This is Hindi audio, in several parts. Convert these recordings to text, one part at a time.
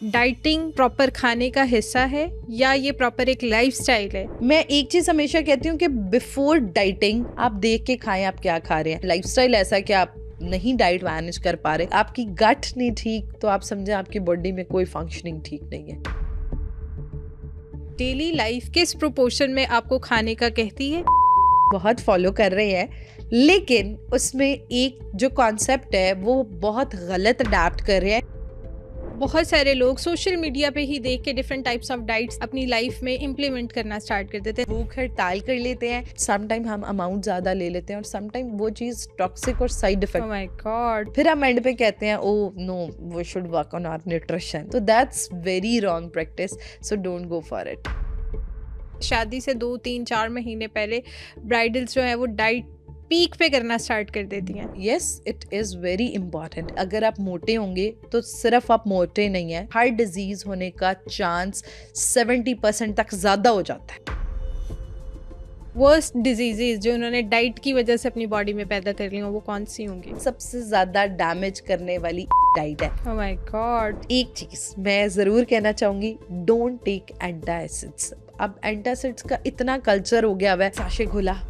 डाइटिंग प्रॉपर खाने का हिस्सा है या ये प्रॉपर एक लाइफस्टाइल है? मैं एक चीज हमेशा कहती हूँ कि बिफोर डाइटिंग आप देख के खाएं आप क्या खा रहे हैं। लाइफस्टाइल ऐसा कि आप नहीं डाइट मैनेज कर पा रहे, आपकी गट नहीं ठीक, तो आप समझे आपकी बॉडी में कोई फंक्शनिंग ठीक नहीं है। डेली लाइफ किस प्रोपोर्शन में आपको खाने का कहती है? बहुत फॉलो कर रहे हैं, लेकिन उसमें एक जो कॉन्सेप्ट है वो बहुत गलत अडैप्ट कर रहे हैं। बहुत सारे लोग सोशल मीडिया पे ही देख के डिफरेंट टाइप्स ऑफ डाइट्स अपनी लाइफ में इम्प्लीमेंट करना स्टार्ट कर देते हैं। भूख हड़ताल कर लेते हैं, समटाइम हम अमाउंट ज्यादा ले लेते हैं और समटाइम वो चीज टॉक्सिक और side oh effect. My god. फिर हम एंड पे कहते हैं oh no we should work on our nutrition, तो that's very wrong practice, so don't go for it. शादी से 2-3-4 महीने पहले ब्राइडल्स जो है वो डाइट पीक पे करना स्टार्ट कर देती हैं। Yes, it is very important. अगर आप मोटे होंगे तो सिर्फ आप मोटे नहीं हैं, हार्ट डिजीज होने का चांस 70% तक ज़्यादा हो जाता है। वर्स्ट डिजीजेज जो उन्होंने डाइट की वजह से अपनी बॉडी में पैदा कर ली हो वो कौन सी होंगी? सबसे ज़्यादा डैमेज करने वाली डाइट है। Oh my God. एक चीज़ मैं ज़रूर कहना चाहूँगी, डोंट टेक एंटासिड्स। अब एंटासिड्स का इतना कल्चर हो गया हुआ है, साशे घुला।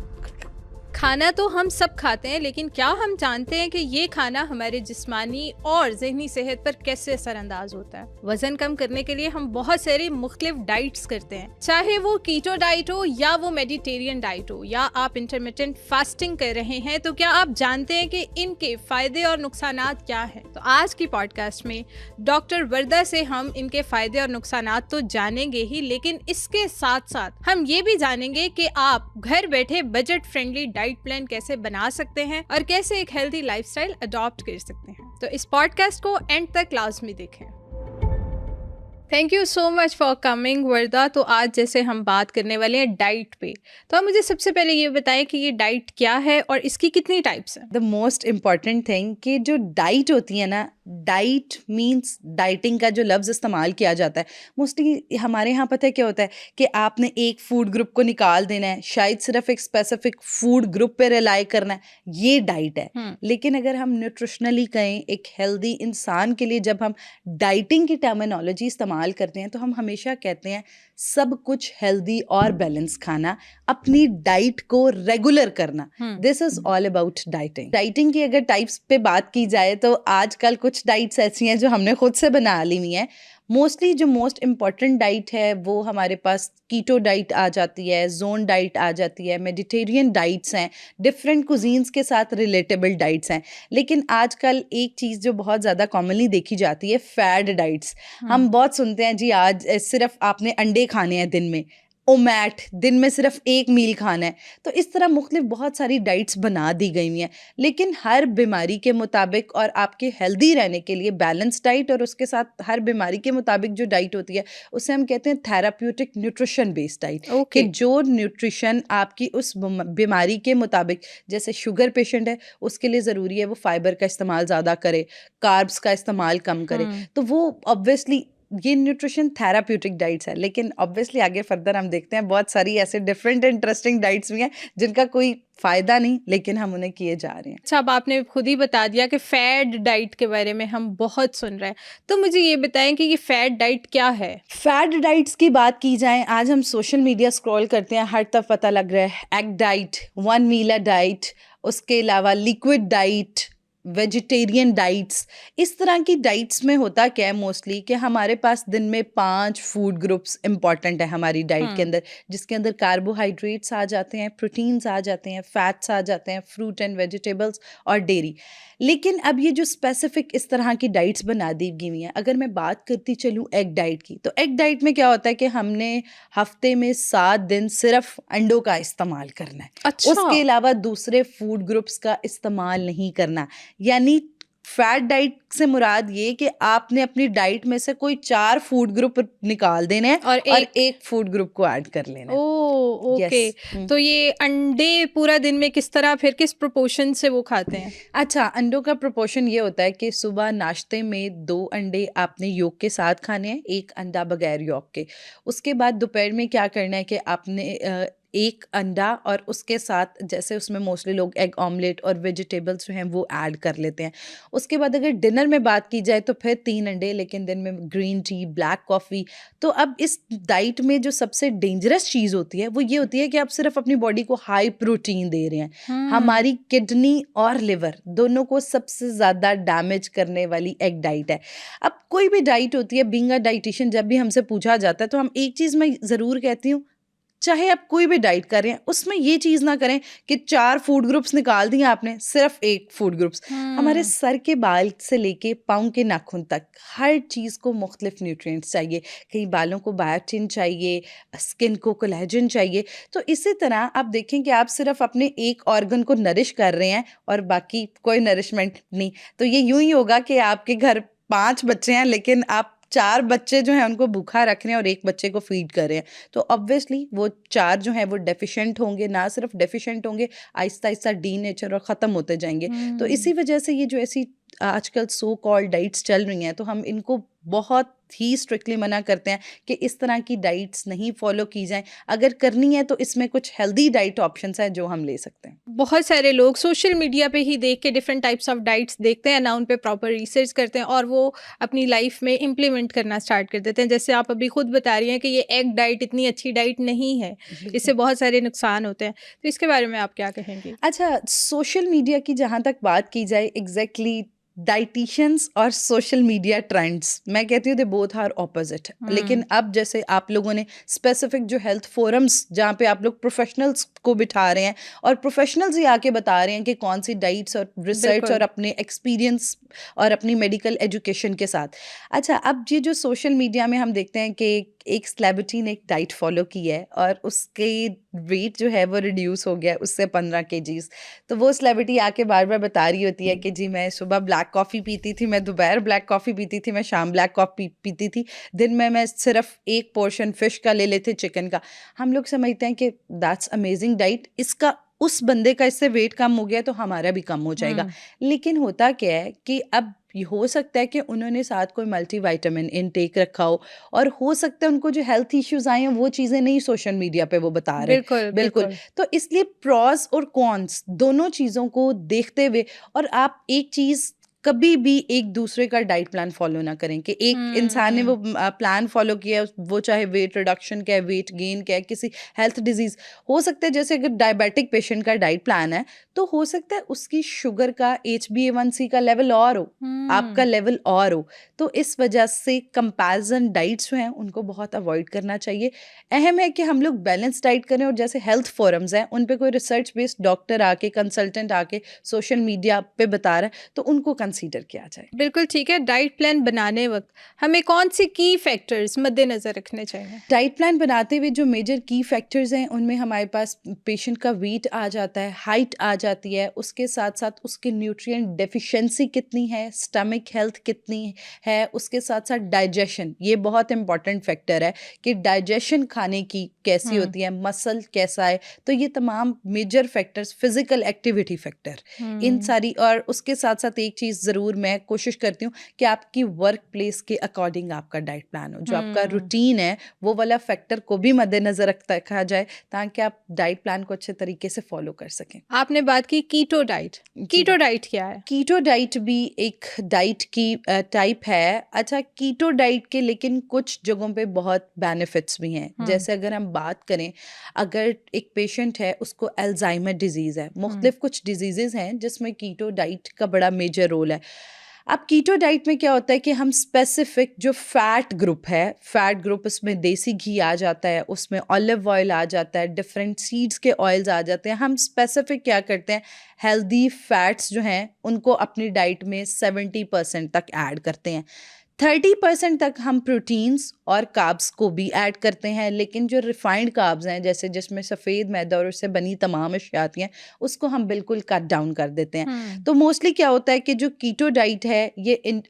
खाना तो हम सब खाते हैं, लेकिन क्या हम जानते हैं कि ये खाना हमारे जिस्मानी और ज़हनी सेहत पर कैसे असरअंदाज होता है? वजन कम करने के लिए हम बहुत सारी मुख्तलिफ डाइट्स करते हैं, चाहे वो कीटो डाइट हो या वो मेडिटेरियन डाइट हो या आप इंटरमिटेंट फास्टिंग कर रहे हैं। तो क्या आप जानते हैं कि इनके फायदे और नुकसानात क्या हैं? तो आज की पॉडकास्ट में डॉक्टर वर्दा से हम इनके फायदे और नुकसानात तो जानेंगे ही, लेकिन इसके साथ साथ हम ये भी जानेंगे कि आप घर बैठे बजट फ्रेंडली डाइट प्लान कैसे बना सकते हैं और कैसे एक हेल्दी लाइफस्टाइल अडॉप्ट कर सकते हैं। तो इस पॉडकास्ट को एंड तक लाजमी देखें। Thank you so much for coming वर्दा। तो आज जैसे हम बात करने वाले हैं डाइट पे, तो आप मुझे सबसे पहले ये बताएं कि ये डाइट क्या है और इसकी कितनी टाइप्स हैं? द मोस्ट इम्पॉर्टेंट थिंग कि जो डाइट होती है ना, डाइट मीन्स डाइटिंग का जो लफ्ज़ इस्तेमाल किया जाता है मोस्टली हमारे यहाँ पता है क्या होता है कि आपने एक फूड ग्रुप को निकाल देना है, शायद सिर्फ एक स्पेसिफिक फूड ग्रुप पे रिलाई करना है, ये डाइट है। लेकिन अगर हम न्यूट्रिशनली कहें, एक हेल्दी इंसान के लिए जब हम डाइटिंग की टर्मिनोलॉजी इस्तेमाल करते हैं तो हम हमेशा कहते हैं सब कुछ हेल्दी और बैलेंस खाना, अपनी डाइट को रेगुलर करना। This is all about dieting. Dieting की अगर टाइप्स पे बात की जाए तो आजकल कुछ डाइट्स ऐसी हैं जो हमने खुद से बना ली हुई हैं। मोस्टली जो मोस्ट इम्पॉर्टेंट डाइट है वो हमारे पास कीटो डाइट आ जाती है, जोन डाइट आ जाती है, मेडिटेरियन डाइट्स हैं, डिफरेंट कुजीन्स के साथ रिलेटेबल डाइट्स हैं। लेकिन आजकल एक चीज़ जो बहुत ज़्यादा कॉमनली देखी जाती है, फैड डाइट्स। हम बहुत सुनते हैं जी आज सिर्फ आपने अंडे खाने हैं दिन में, ओमैट दिन में सिर्फ एक मील खाना है। तो इस तरह मुख्तलिफ बहुत सारी डाइट्स बना दी गई हुई हैं, लेकिन हर बीमारी के मुताबिक और आपके हेल्दी रहने के लिए बैलेंस डाइट और उसके साथ हर बीमारी के मुताबिक जो डाइट होती है उसे हम कहते हैं थेराप्यूटिक न्यूट्रिशन बेस्ड डाइट। कि जो न्यूट्रिशन आपकी उस बीमारी के मुताबिक, जैसे शुगर पेशेंट है उसके लिए ज़रूरी है वो फाइबर का इस्तेमाल ज़्यादा करे, कार्ब्स का इस्तेमाल कम करे, तो वो ऑब्वियसली ये न्यूट्रिशन थेराप्यूटिक डाइट्स है। लेकिन ऑब्वियसली आगे फर्दर हम देखते हैं बहुत सारी ऐसे डिफरेंट इंटरेस्टिंग डाइट्स भी हैं जिनका कोई फ़ायदा नहीं, लेकिन हम उन्हें किए जा रहे हैं। अच्छा, अब आपने खुद ही बता दिया कि फैट डाइट के बारे में हम बहुत सुन रहे हैं, तो मुझे ये बताएं कि ये फैट डाइट क्या है? फैट डाइट्स की बात की जाए, आज हम सोशल मीडिया स्क्रॉल करते हैं, हर तरफ पता लग रहा है egg diet, one meal diet, उसके अलावा लिक्विड डाइट, वेजिटेरियन डाइट्स। इस तरह की डाइट्स में होता क्या है मोस्टली कि हमारे पास दिन में 5 फूड ग्रुप्स इंपॉर्टेंट है हमारी डाइट के अंदर, जिसके अंदर कार्बोहाइड्रेट्स आ जाते हैं, प्रोटीन्स आ जाते हैं, फैट्स आ जाते हैं, फ्रूट एंड वेजिटेबल्स और डेयरी। लेकिन अब ये जो स्पेसिफिक इस तरह की डाइट्स बना दी गई हुई हैं, अगर मैं बात करती चलूँ एग डाइट की, तो एग डाइट में क्या होता है कि हमने हफ्ते में 7 दिन सिर्फ अंडों का इस्तेमाल करना है। अच्छा। उसके अलावा दूसरे फूड ग्रुप्स का इस्तेमाल नहीं करना। यानी फैट डाइट से मुराद ये कि आपने अपनी डाइट में से कोई 4 फूड ग्रुप निकाल देने हैं और एक फूड ग्रुप को ऐड कर लेना है। Oh okay. तो ये अंडे पूरा दिन में किस तरह, फिर किस प्रोपोर्शन से वो खाते हैं? अच्छा, अंडों का प्रोपोर्शन ये होता है कि सुबह नाश्ते में 2 अंडे आपने योक के साथ खाने हैं, 1 अंडा बगैर योक के। उसके बाद दोपहर में क्या करना है कि आपने एक अंडा और उसके साथ जैसे उसमें मोस्टली लोग एग ऑमलेट और वेजिटेबल्स जो हैं वो ऐड कर लेते हैं। उसके बाद अगर डिनर में बात की जाए तो फिर 3 अंडे, लेकिन दिन में ग्रीन टी, ब्लैक कॉफ़ी। तो अब इस डाइट में जो सबसे डेंजरस चीज़ होती है वो ये होती है कि आप सिर्फ अपनी बॉडी को हाई प्रोटीन दे रहे हैं। हमारी किडनी और लिवर दोनों को सबसे ज़्यादा डैमेज करने वाली एक डाइट है। अब कोई भी डाइट होती है, बीइंग अ डाइटिशियन, जब भी हमसे पूछा जाता है तो हम एक चीज़ मैं ज़रूर कहती हूँ, चाहे आप कोई भी डाइट कर रहे हैं उसमें ये चीज़ ना करें कि 4 फूड ग्रुप्स निकाल दिए आपने, सिर्फ 1 फूड ग्रुप्स। हमारे सर के बाल से लेके पाँव के नाखून तक हर चीज़ को मुख्तलिफ न्यूट्रिएंट्स चाहिए। कहीं बालों को बायोटिन चाहिए, स्किन को कोलेजन चाहिए। तो इसी तरह आप देखें कि आप सिर्फ अपने एक ऑर्गन को नरिश कर रहे हैं और बाकी कोई नरिशमेंट नहीं। तो ये यूं ही होगा कि आपके घर 5 बच्चे हैं लेकिन आप 4 बच्चे जो हैं उनको भूखा रख रहे हैं और 1 बच्चे को फीड कर रहे हैं। तो ऑब्वियसली वो 4 जो हैं वो डेफिशिएंट होंगे, ना सिर्फ डेफिशिएंट होंगे, आहिस्ता-आहिस्ता डीनेचर और ख़त्म होते जाएंगे। तो इसी वजह से ये जो ऐसी आजकल सो कॉल्ड डाइट्स चल रही हैं, तो हम इनको बहुत ही स्ट्रिक्टली मना करते हैं कि इस तरह की डाइट्स नहीं फॉलो की जाएं। अगर करनी है तो इसमें कुछ हेल्दी डाइट ऑप्शंस हैं जो हम ले सकते हैं। बहुत सारे लोग सोशल मीडिया पे ही देख के डिफरेंट टाइप्स ऑफ डाइट्स देखते हैं ना, उन पे प्रॉपर रिसर्च करते हैं और वो अपनी लाइफ में इम्प्लीमेंट करना स्टार्ट कर देते हैं। जैसे आप अभी खुद बता रही हैं कि ये एग डाइट इतनी अच्छी डाइट नहीं है, इससे बहुत सारे नुकसान होते हैं। तो इसके बारे में आप क्या कहेंगे? अच्छा, सोशल मीडिया की जहाँ तक बात की जाए, एग्जैक्टली डाइटिशियंस और सोशल मीडिया ट्रेंड्स, मैं कहती हूँ दे बोथ आर ऑपोजिट। लेकिन अब जैसे आप लोगों ने स्पेसिफिक जो हेल्थ फोरम्स जहाँ पे आप लोग प्रोफेशनल्स को बिठा रहे हैं और प्रोफेशनल्स ही आके बता रहे हैं कि कौन सी डाइट्स और रिसर्च और अपने एक्सपीरियंस और अपनी मेडिकल एजुकेशन के साथ। अच्छा, अब ये जो सोशल मीडिया में हम देखते हैं कि एक सेलिब्रिटी ने एक डाइट फॉलो की है और उसके वेट जो है वो रिड्यूस हो गया उससे 15 केजीज। तो वो सेलिब्रिटी आके बार बार बता रही होती है कि जी मैं सुबह ब्लैक कॉफ़ी पीती थी, मैं दोपहर ब्लैक कॉफ़ी पीती थी, मैं शाम ब्लैक कॉफ़ी पीती थी, दिन में मैं सिर्फ एक पोर्शन फिश का ले लेते, चिकन का। हम लोग समझते हैं कि दैट्स अमेजिंग डाइट, इसका उस बंदे का इससे वेट कम हो गया तो हमारा भी कम हो जाएगा। लेकिन होता क्या है कि अब हो सकता है कि उन्होंने साथ कोई मल्टीविटामिन इनटेक रखा हो और हो सकता है उनको जो हेल्थ इश्यूज आए हैं वो चीज़ें नहीं सोशल मीडिया पे वो बता रहे। बिल्कुल। तो इसलिए प्रॉस और कॉन्स दोनों चीज़ों को देखते हुए, और आप एक चीज़ कभी भी एक दूसरे का डाइट प्लान फॉलो ना करें कि एक इंसान ने वो प्लान फॉलो किया, वो चाहे वेट रिडक्शन का है, वेट गेन का है, किसी हेल्थ डिजीज हो सकता है। जैसे अगर डायबिटिक पेशेंट का डाइट प्लान है तो हो सकता है उसकी शुगर का HbA1c का लेवल और हो, आपका लेवल और हो। तो इस वजह से कंपैरिजन डाइट्स जो हैं उनको बहुत अवॉइड करना चाहिए। अहम है कि हम लोग बैलेंस डाइट करें और जैसे हेल्थ फोरम्स हैं उन पे कोई रिसर्च बेस्ड डॉक्टर आके, कंसल्टेंट आके सोशल मीडिया पे बता रहा है तो उनको कंसीडर किया जाए। बिल्कुल ठीक है। डाइट प्लान बनाने वक्त हमें कौन सी की फैक्टर्स मद्देनजर रखने चाहिए? डाइट प्लान बनाते हुए जो मेजर की फैक्टर्स हैं उनमें हमारे पास पेशेंट का वेट आ जाता है, हाइट आ जाती है, उसके साथ साथ उसकी न्यूट्रिएंट डेफिशिएंसी कितनी है, स्टमक हेल्थ कितनी है, उसके साथ साथ डाइजेशन, ये बहुत इंपॉर्टेंट फैक्टर है कि डाइजेशन खाने की कैसी होती है, मसल कैसा है। तो ये तमाम major factors, physical activity factor, इन सारी, और उसके साथ साथ एक चीज़ ज़रूर मैं कोशिश करती हूँ कि आपकी वर्क प्लेस के अकॉर्डिंग आपका डाइट प्लान हो, जो आपका रूटीन है वो वाला फैक्टर को भी मद्देनजर रखा जाए ताकि आप डाइट प्लान को अच्छे तरीके से फॉलो कर सकें। आपने बात की कीटो डाइट। कीटो डाइट क्या है? कीटो डाइट भी एक डाइट की टाइप है। अच्छा, कीटो डाइट के लेकिन कुछ जगहों पे बहुत बेनिफिट्स भी हैं। जैसे अगर हम बात करें, अगर एक पेशेंट है उसको अल्जाइमर डिजीज़ है, मुख्तलिफ कुछ डिजीज़ेज़ हैं जिसमें कीटो डाइट का बड़ा मेजर रोल है। अब कीटो डाइट में क्या होता है कि हम स्पेसिफिक जो फैट ग्रुप है, फैट ग्रुप, उसमें देसी घी आ जाता है, उसमें ऑलिव ऑयल आ जाता है, डिफरेंट सीड्स के ऑयल्स आ जाते हैं। हम स्पेसिफिक क्या करते हैं, हेल्दी फैट्स जो हैं उनको अपनी डाइट में 70% तक ऐड करते हैं। 30% तक हम प्रोटीन्स और कार्ब्स को भी ऐड करते हैं, लेकिन जो रिफाइंड कार्ब्स हैं जैसे जिसमें सफ़ेद मैदा और उससे बनी तमाम अशिया आती हैं उसको हम बिल्कुल कट डाउन कर देते हैं। तो मोस्टली क्या होता है कि जो कीटो डाइट है ये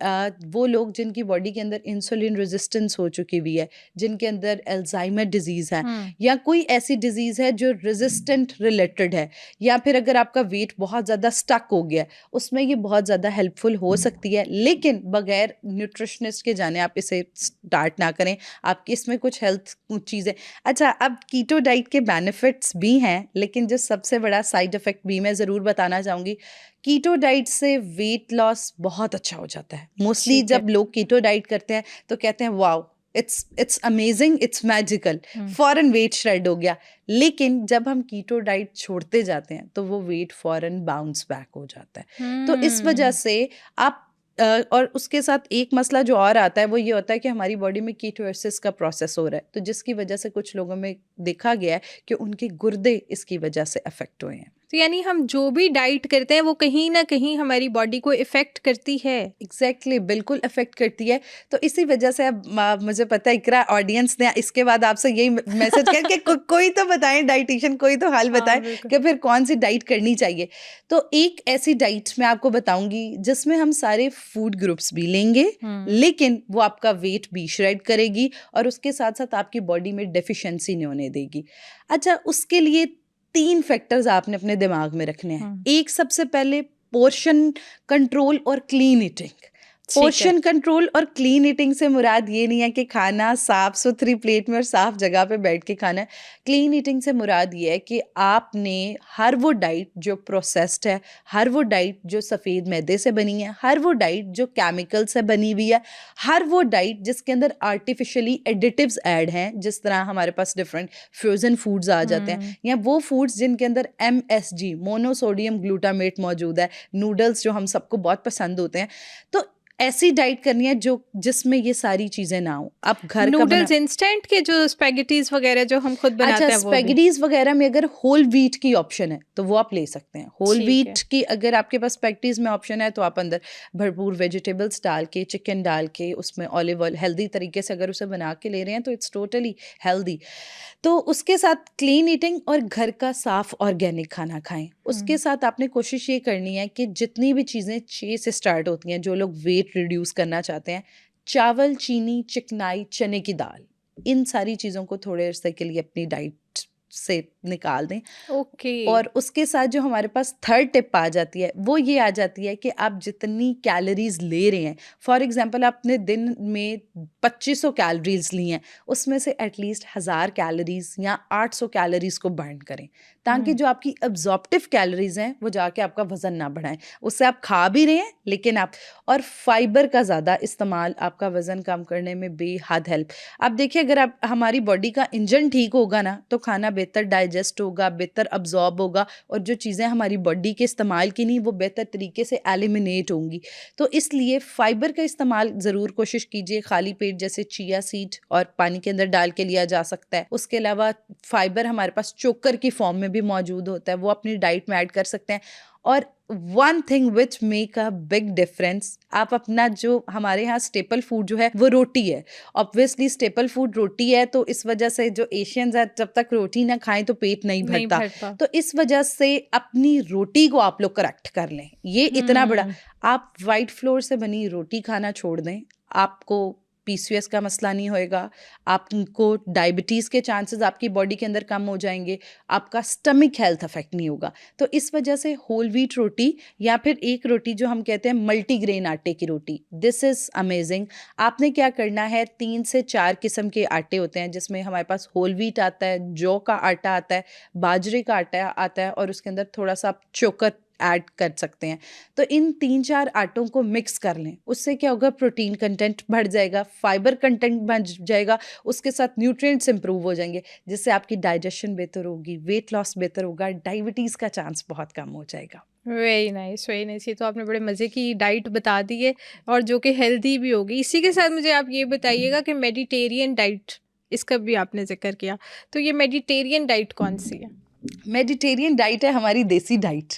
वो लोग जिनकी बॉडी के अंदर इंसुलिन रेजिस्टेंस हो चुकी हुई है, जिनके अंदर अल्जाइमर डिजीज़ है या कोई ऐसी डिजीज़ है जो रेजिस्टेंट रिलेटेड है, या फिर अगर आपका वेट बहुत ज़्यादा स्टक हो गया उसमें ये बहुत ज़्यादा हेल्पफुल हो सकती है, लेकिन बगैर न्यूट्रिशन न्यूट्रिशनिस्ट के जाने आप इसे स्टार्ट ना करें, आपकी इसमें कुछ हेल्थ चीज़ें। अच्छा, अब कीटो डाइट के बेनिफिट्स भी हैं, लेकिन जो सबसे बड़ा साइड इफ़ेक्ट भी मैं ज़रूर बताना चाहूँगी, कीटो डाइट से वेट लॉस बहुत अच्छा हो जाता है। मोस्टली ठीक है। जब लोग कीटो डाइट करते हैं तो कहते हैं wow, it's amazing, it's magical, फॉरन वेट श्रेड हो गया। लेकिन जब हम कीटो डाइट छोड़ते जाते हैं तो वो वेट फॉरन बाउंस बैक हो जाता है। तो इस वजह से आप और उसके साथ एक मसला जो और आता है वो ये होता है कि हमारी बॉडी में कीटोसिस का प्रोसेस हो रहा है, तो जिसकी वजह से कुछ लोगों में देखा गया है कि उनके गुर्दे इसकी वजह से अफेक्ट हुए हैं। तो यानी हम जो भी डाइट करते हैं वो कहीं ना कहीं हमारी बॉडी को इफेक्ट करती है। एग्जैक्टली, बिल्कुल अफेक्ट करती है। तो इसी वजह से अब मुझे पता है इकरा ऑडियंस ने इसके बाद आपसे यही मैसेज करके कोई तो बताएं, डाइटिशियन कोई तो हाल बताएं कि फिर कौन सी डाइट करनी चाहिए। तो एक ऐसी डाइट मैं आपको बताऊंगी जिसमें हम सारे फूड ग्रुप्स भी लेंगे, लेकिन वो आपका वेट भी श्रेड करेगी और उसके साथ साथ आपकी बॉडी में डेफिशिएंसी नहीं होने देगी। अच्छा, उसके लिए 3 फैक्टर्स आपने अपने दिमाग में रखने हैं। एक, सबसे पहले पोर्शन कंट्रोल और क्लीन ईटिंग। पोर्शन कंट्रोल और क्लीन ईटिंग से मुराद ये नहीं है कि खाना साफ सुथरी प्लेट में और साफ जगह पे बैठ के खाना है। क्लीन ईटिंग से मुराद ये है कि आपने हर वो डाइट जो प्रोसेस्ड है, हर वो डाइट जो सफ़ेद मैदे से बनी है, हर वो डाइट जो केमिकल से बनी हुई है, हर वो डाइट जिसके अंदर आर्टिफिशियली एडिटिव्स ऐड हैं, जिस तरह हमारे पास डिफरेंट फ्रोजन फूड्स आ जाते हैं, या वो फूड्स जिनके अंदर MSG मोनोसोडियम ग्लूटामेट मौजूद है, नूडल्स जो हम सबको बहुत पसंद होते हैं। तो ऐसी डाइट करनी है जो जिसमें ये सारी चीजें ना हो। आप घर का नूडल्स इंस्टेंट के जो स्पैगेटीज वगैरह जो हम खुद बनाते हैं, वो स्पैगेटीज वगैरह में अगर होल व्हीट की ऑप्शन है तो वो आप ले सकते हैं। होल व्हीट की अगर आपके पास स्पैगेटीज में ऑप्शन है तो आप अंदर भरपूर वेजिटेबल्स डाल के, चिकन डाल के, उसमें ऑलिव ऑयल हेल्दी तरीके से अगर उसे बना के ले रहे हैं तो इट्स टोटली हेल्दी। तो उसके साथ क्लीन ईटिंग और घर का साफ ऑर्गेनिक खाना खाएं। उसके साथ आपने कोशिश ये करनी है कि जितनी भी चीज़ें 6 से स्टार्ट होती हैं, जो लोग वेट रिड्यूस करना चाहते हैं, चावल, चीनी, चिकनाई, चने की दाल, इन सारी चीज़ों को थोड़े अरसे के लिए अपनी डाइट से निकाल दें। और उसके साथ जो हमारे पास थर्ड टिप आ जाती है वो ये आ जाती है कि आप जितनी कैलोरीज ले रहे हैं, फॉर एग्जांपल आपने दिन में 2500 कैलोरीज ली हैं, उसमें से एटलीस्ट 1000 कैलोरीज या 800 कैलोरीज को बर्न करें, ताकि जो आपकी एब्जॉर्प्टिव कैलोरीज हैं वो जाके आपका वजन ना बढ़ाएं। उससे आप खा भी रहे हैं लेकिन आप, और फाइबर का ज़्यादा इस्तेमाल आपका वज़न कम करने में बेहद हेल्प। आप देखिए, अगर आप, हमारी बॉडी का इंजन ठीक होगा ना तो खाना बेहतर डाइजेस्ट होगा, बेहतर अब्जॉर्ब होगा, और जो चीज़ें हमारी बॉडी के इस्तेमाल की नहीं वो बेहतर तरीके से एलिमिनेट होंगी। तो इसलिए फ़ाइबर का इस्तेमाल ज़रूर कोशिश कीजिए। खाली पेट जैसे चिया सीड और पानी के अंदर डाल के लिया जा सकता है। उसके अलावा फ़ाइबर हमारे पास चोकर की फॉर्म में भी मौजूद होता है, वो अपनी डाइट में ऐड कर सकते हैं। और one thing which make a big difference, आप अपना जो हमारे यहाँ स्टेपल फूड जो है वो रोटी है। ऑब्वियसली स्टेपल फूड रोटी है, तो इस वजह से जो एशियंस है जब तक रोटी ना खाएं तो पेट नहीं भरता। तो इस वजह से अपनी रोटी को आप लोग करेक्ट कर लें। ये इतना बड़ा, आप वाइट फ्लोर से बनी रोटी खाना छोड़ दें, आपको PCOS का मसला नहीं होएगा, आपको डायबिटीज़ के चांसेस आपकी बॉडी के अंदर कम हो जाएंगे, आपका स्टमक हेल्थ अफेक्ट नहीं होगा। तो इस वजह से होल व्हीट रोटी या फिर एक रोटी जो हम कहते हैं मल्टीग्रेन आटे की रोटी, दिस इज़ अमेजिंग। आपने क्या करना है, 3 से 4 किस्म के आटे होते हैं, जिसमें हमारे पास होल व्हीट आता है, जौ का आटा आता है, बाजरे का आटा आता है, और उसके अंदर थोड़ा सा आप चोकर ऐड कर सकते हैं। तो इन 3-4 आटों को मिक्स कर लें। उससे क्या होगा, प्रोटीन कंटेंट बढ़ जाएगा, फाइबर कंटेंट बढ़ जाएगा, उसके साथ न्यूट्रिएंट्स इंप्रूव हो जाएंगे, जिससे आपकी डाइजेशन बेहतर होगी, वेट लॉस बेहतर होगा, डायबिटीज़ का चांस बहुत कम हो जाएगा। Very nice, very nice. ये तो आपने बड़े मज़े की डाइट बता दी है और जो कि हेल्दी भी होगी। इसी के साथ मुझे आप ये बताइएगा कि मेडिटेरियन डाइट, इसका भी आपने जिक्र किया, तो ये मेडिटेरियन डाइट कौन सी है? मेडिटेरियन डाइट है हमारी देसी डाइट,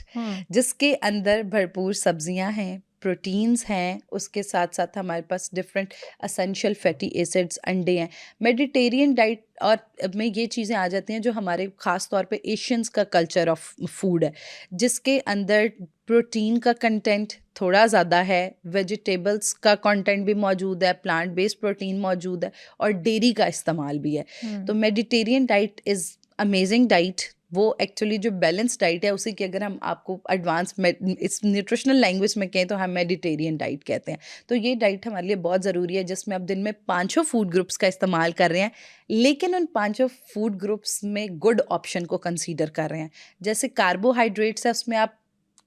जिसके अंदर भरपूर सब्जियां हैं, प्रोटीन्स हैं, उसके साथ साथ हमारे पास डिफरेंट असेंशियल फैटी एसिड्स, अंडे हैं। मेडिटेरियन डाइट और में ये चीज़ें आ जाती हैं जो हमारे ख़ास तौर पे एशियंस का कल्चर ऑफ फूड है, जिसके अंदर प्रोटीन का कंटेंट थोड़ा ज़्यादा है, वेजिटेबल्स का कंटेंट भी मौजूद है, प्लांट बेस्ड प्रोटीन मौजूद है, और डेयरी का इस्तेमाल भी है। तो Mediterranean diet is amazing diet. वो एक्चुअली जो बैलेंस डाइट है उसी की अगर हम आपको एडवांस इस न्यूट्रिशनल लैंग्वेज में कहें तो हम मेडिटेरियन डाइट कहते हैं। तो ये डाइट हमारे लिए बहुत ज़रूरी है जिसमें आप दिन में 5 फूड ग्रुप्स का इस्तेमाल कर रहे हैं, लेकिन उन 5 फूड ग्रुप्स में गुड ऑप्शन को कंसीडर कर रहे हैं। जैसे कार्बोहाइड्रेट्स है उसमें आप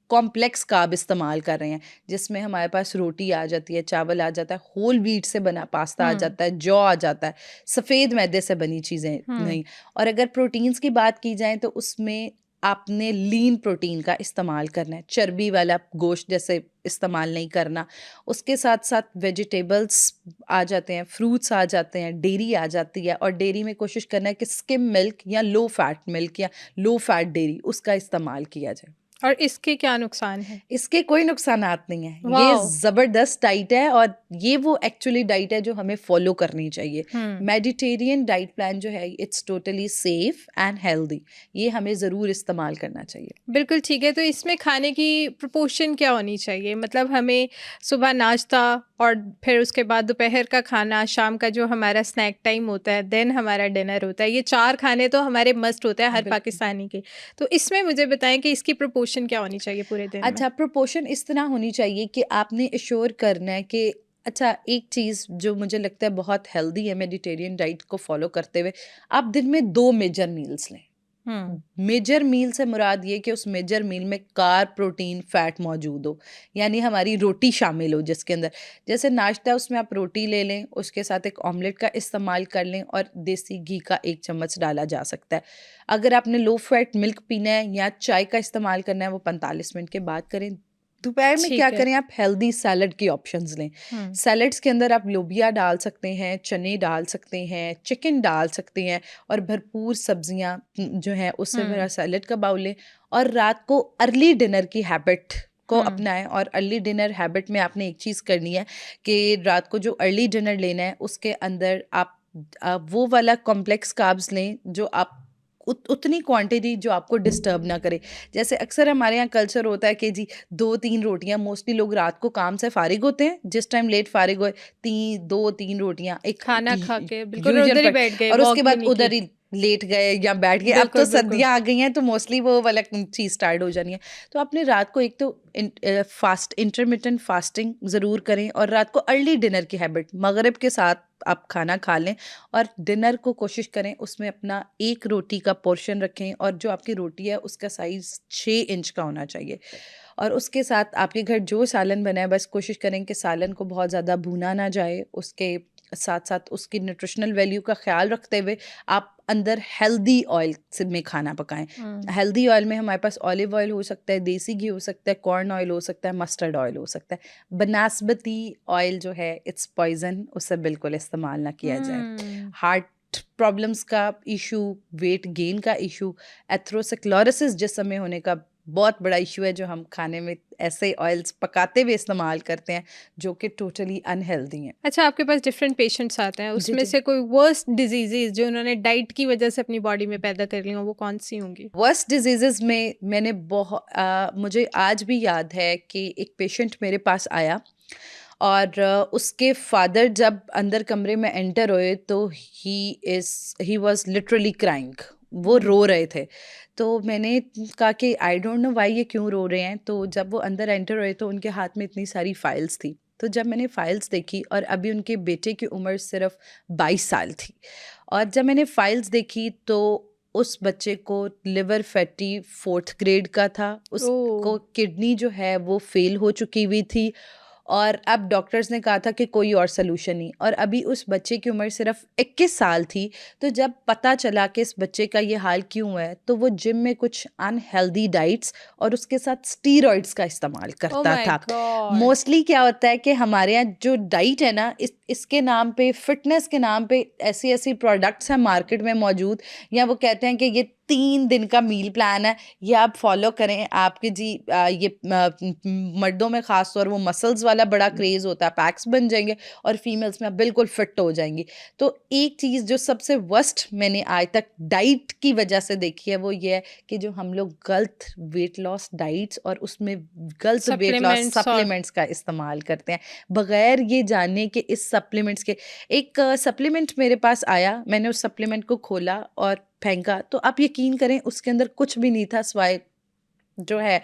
कॉम्प्लेक्स कार्ब इस्तेमाल कर रहे हैं, जिसमें हमारे पास रोटी आ जाती है, चावल आ जाता है, होल व्हीट से बना पास्ता आ जाता है, जौ आ जाता है, सफ़ेद मैदे से बनी चीज़ें नहीं। और अगर प्रोटीन्स की बात की जाए तो उसमें आपने लीन प्रोटीन का इस्तेमाल करना है, चर्बी वाला गोश्त जैसे इस्तेमाल नहीं करना। उसके साथ साथ वेजिटेबल्स आ जाते हैं, फ्रूट्स आ जाते हैं, डेयरी आ जाती है, और डेयरी में कोशिश करना है कि स्किम मिल्क या लो फैट मिल्क या लो फैट डेयरी उसका इस्तेमाल किया जाए। और इसके क्या नुकसान है? इसके कोई नुकसानात नहीं है, ये वाओ। ज़बरदस्त डाइट है और ये वो एक्चुअली डाइट है जो हमें फॉलो करनी चाहिए। मेडिटेरियन डाइट प्लान जो है it's totally safe and healthy, ये हमें ज़रूर इस्तेमाल करना चाहिए। बिल्कुल ठीक है। तो इसमें खाने की प्रोपोर्शन क्या होनी चाहिए? मतलब हमें सुबह नाश्ता और फिर उसके बाद दोपहर का खाना, शाम का जो हमारा स्नैक टाइम होता है, देन हमारा डिनर होता है, ये 4 खाने तो हमारे मस्ट होते हैं हर बिल्कुल। पाकिस्तानी के। तो इसमें मुझे बताएं कि इसकी प्रोपोर्शन क्या होनी चाहिए पूरे दिन में? अच्छा, प्रोपोर्शन इस तरह होनी चाहिए कि आपने एश्योर करना है कि अच्छा, एक चीज़ जो मुझे लगता है बहुत हेल्दी है मेडिटेरियन डाइट को फॉलो करते हुए, आप दिन में 2 मेजर मील्स लें। मेजर मील से मुराद ये कि उस मेजर मील में कार्ब, प्रोटीन, फैट मौजूद हो, यानी हमारी रोटी शामिल हो जिसके अंदर। जैसे नाश्ता उसमें आप रोटी ले लें, उसके साथ एक ऑमलेट का इस्तेमाल कर लें और देसी घी का 1 चम्मच डाला जा सकता है। अगर आपने लो फैट मिल्क पीना है या चाय का इस्तेमाल करना है वो 45 मिनट के बाद करें। दोपहर में क्या ठीक है। करें, आप हेल्दी सैलड की ऑप्शंस लें। सैलड्स के अंदर आप लोबिया डाल सकते हैं, चने डाल सकते हैं, चिकन डाल सकते हैं और भरपूर सब्जियां जो हैं उससे भरा सैलड का बाउल लें। और रात को अर्ली डिनर की हैबिट को अपनाएं। और अर्ली डिनर हैबिट में आपने एक चीज़ करनी है कि रात को जो अर्ली डिनर लेना है उसके अंदर आप वो वाला कॉम्प्लेक्स कार्ब्स लें जो आप उतनी क्वांटिटी जो आपको डिस्टर्ब ना करे। जैसे अक्सर हमारे यहाँ कल्चर होता है कि जी 2-3 रोटियां, मोस्टली लोग रात को काम से फारिग होते हैं, जिस टाइम लेट फारिग हुए 2-3 रोटियां एक खाना खा के बिल्कुल यूजुअल उधर ही बैठ गए, और वॉक उसके भी बाद नहीं उधर की। ही लेट गए या बैठ गए। अब तो बिल्कुल, बिल्कुल। सर्दियां आ गई हैं तो मोस्टली वो वाला चीज़ स्टार्ट हो जानी है। तो आपने रात को एक तो इंटरमिटेंट फास्टिंग ज़रूर करें और रात को अर्ली डिनर की हैबिट, मगरिब के साथ आप खाना खा लें और डिनर को कोशिश करें उसमें अपना 1 रोटी का पोर्शन रखें और जो आपकी रोटी है उसका साइज़ 6 इंच का होना चाहिए। और उसके साथ आपके घर जो सालन बना है बस कोशिश करें कि सालन को बहुत ज़्यादा भूना ना जाए, उसके साथ साथ उसकी न्यूट्रिशनल वैल्यू का ख्याल रखते हुए आप अंदर हेल्दी ऑयल से में खाना पकाएं। हेल्दी ऑयल में हमारे पास ऑलिव ऑयल हो सकता है, देसी घी हो सकता है, कॉर्न ऑयल हो सकता है, मस्टर्ड ऑयल हो सकता है। बनस्पति ऑयल जो है इट्स पॉइजन, उससे बिल्कुल इस्तेमाल ना किया जाए। हार्ट प्रॉब्लम्स का इशू, वेट गेन का इशू, एथेरोस्क्लेरोसिस जिस समय होने का बहुत बड़ा इशू है जो हम खाने में ऐसे ऑयल्स पकाते हुए इस्तेमाल करते हैं जो कि टोटली अनहेल्दी हैं। अच्छा, आपके पास डिफरेंट पेशेंट्स आते हैं, उसमें जी। से कोई वर्स्ट डिजीजेज जो उन्होंने डाइट की वजह से अपनी बॉडी में पैदा कर ली हो, वो कौन सी होंगी? वर्स्ट डिजीज़ेज़ में मैंने मुझे आज भी याद है कि एक पेशेंट मेरे पास आया और उसके फादर जब अंदर कमरे में एंटर हुए तो ही वाज लिटरली क्राइंग, वो रो रहे थे। तो मैंने कहा कि आई डोंट नो व्हाई ये क्यों रो रहे हैं। तो जब वो अंदर एंटर हुए तो उनके हाथ में इतनी सारी फाइल्स थी। तो जब मैंने फाइल्स देखी और अभी उनके बेटे की उम्र सिर्फ 22 साल थी और जब मैंने फाइल्स देखी तो उस बच्चे को लिवर फैटी 4th ग्रेड का था, उसको किडनी जो है वो फेल हो चुकी हुई थी और अब डॉक्टर्स ने कहा था कि कोई और सलूशन नहीं। और अभी उस बच्चे की उम्र सिर्फ 21 साल थी। तो जब पता चला कि इस बच्चे का ये हाल क्यों है तो वो जिम में कुछ अनहेल्दी डाइट्स और उसके साथ स्टीरॉइड्स का इस्तेमाल करता था। मोस्टली क्या होता है कि हमारे यहाँ जो डाइट है ना, इसके नाम पे, फिटनेस के नाम पे ऐसी ऐसी प्रोडक्ट्स हैं मार्केट में मौजूद, या वो कहते हैं कि ये 3 दिन का मील प्लान है, ये आप फॉलो करें, आपके जी ये मर्दों में ख़ास तौर वो मसल्स वाला बड़ा क्रेज़ होता है, पैक्स बन जाएंगे और फीमेल्स में आप बिल्कुल फिट हो जाएंगी। तो एक चीज़ जो सबसे वर्स्ट मैंने आज तक डाइट की वजह से देखी है वो ये है कि जो हम लोग गलत वेट लॉस डाइट्स और उसमें गलत वेट लॉस सप्लीमेंट्स का इस्तेमाल करते हैं बगैर ये जानने कि इस सप्लीमेंट्स के। एक सप्लीमेंट मेरे पास आया, मैंने उस सप्लीमेंट को खोला और फेंका, तो आप यकीन करें उसके अंदर कुछ भी नहीं था सिवाय जो है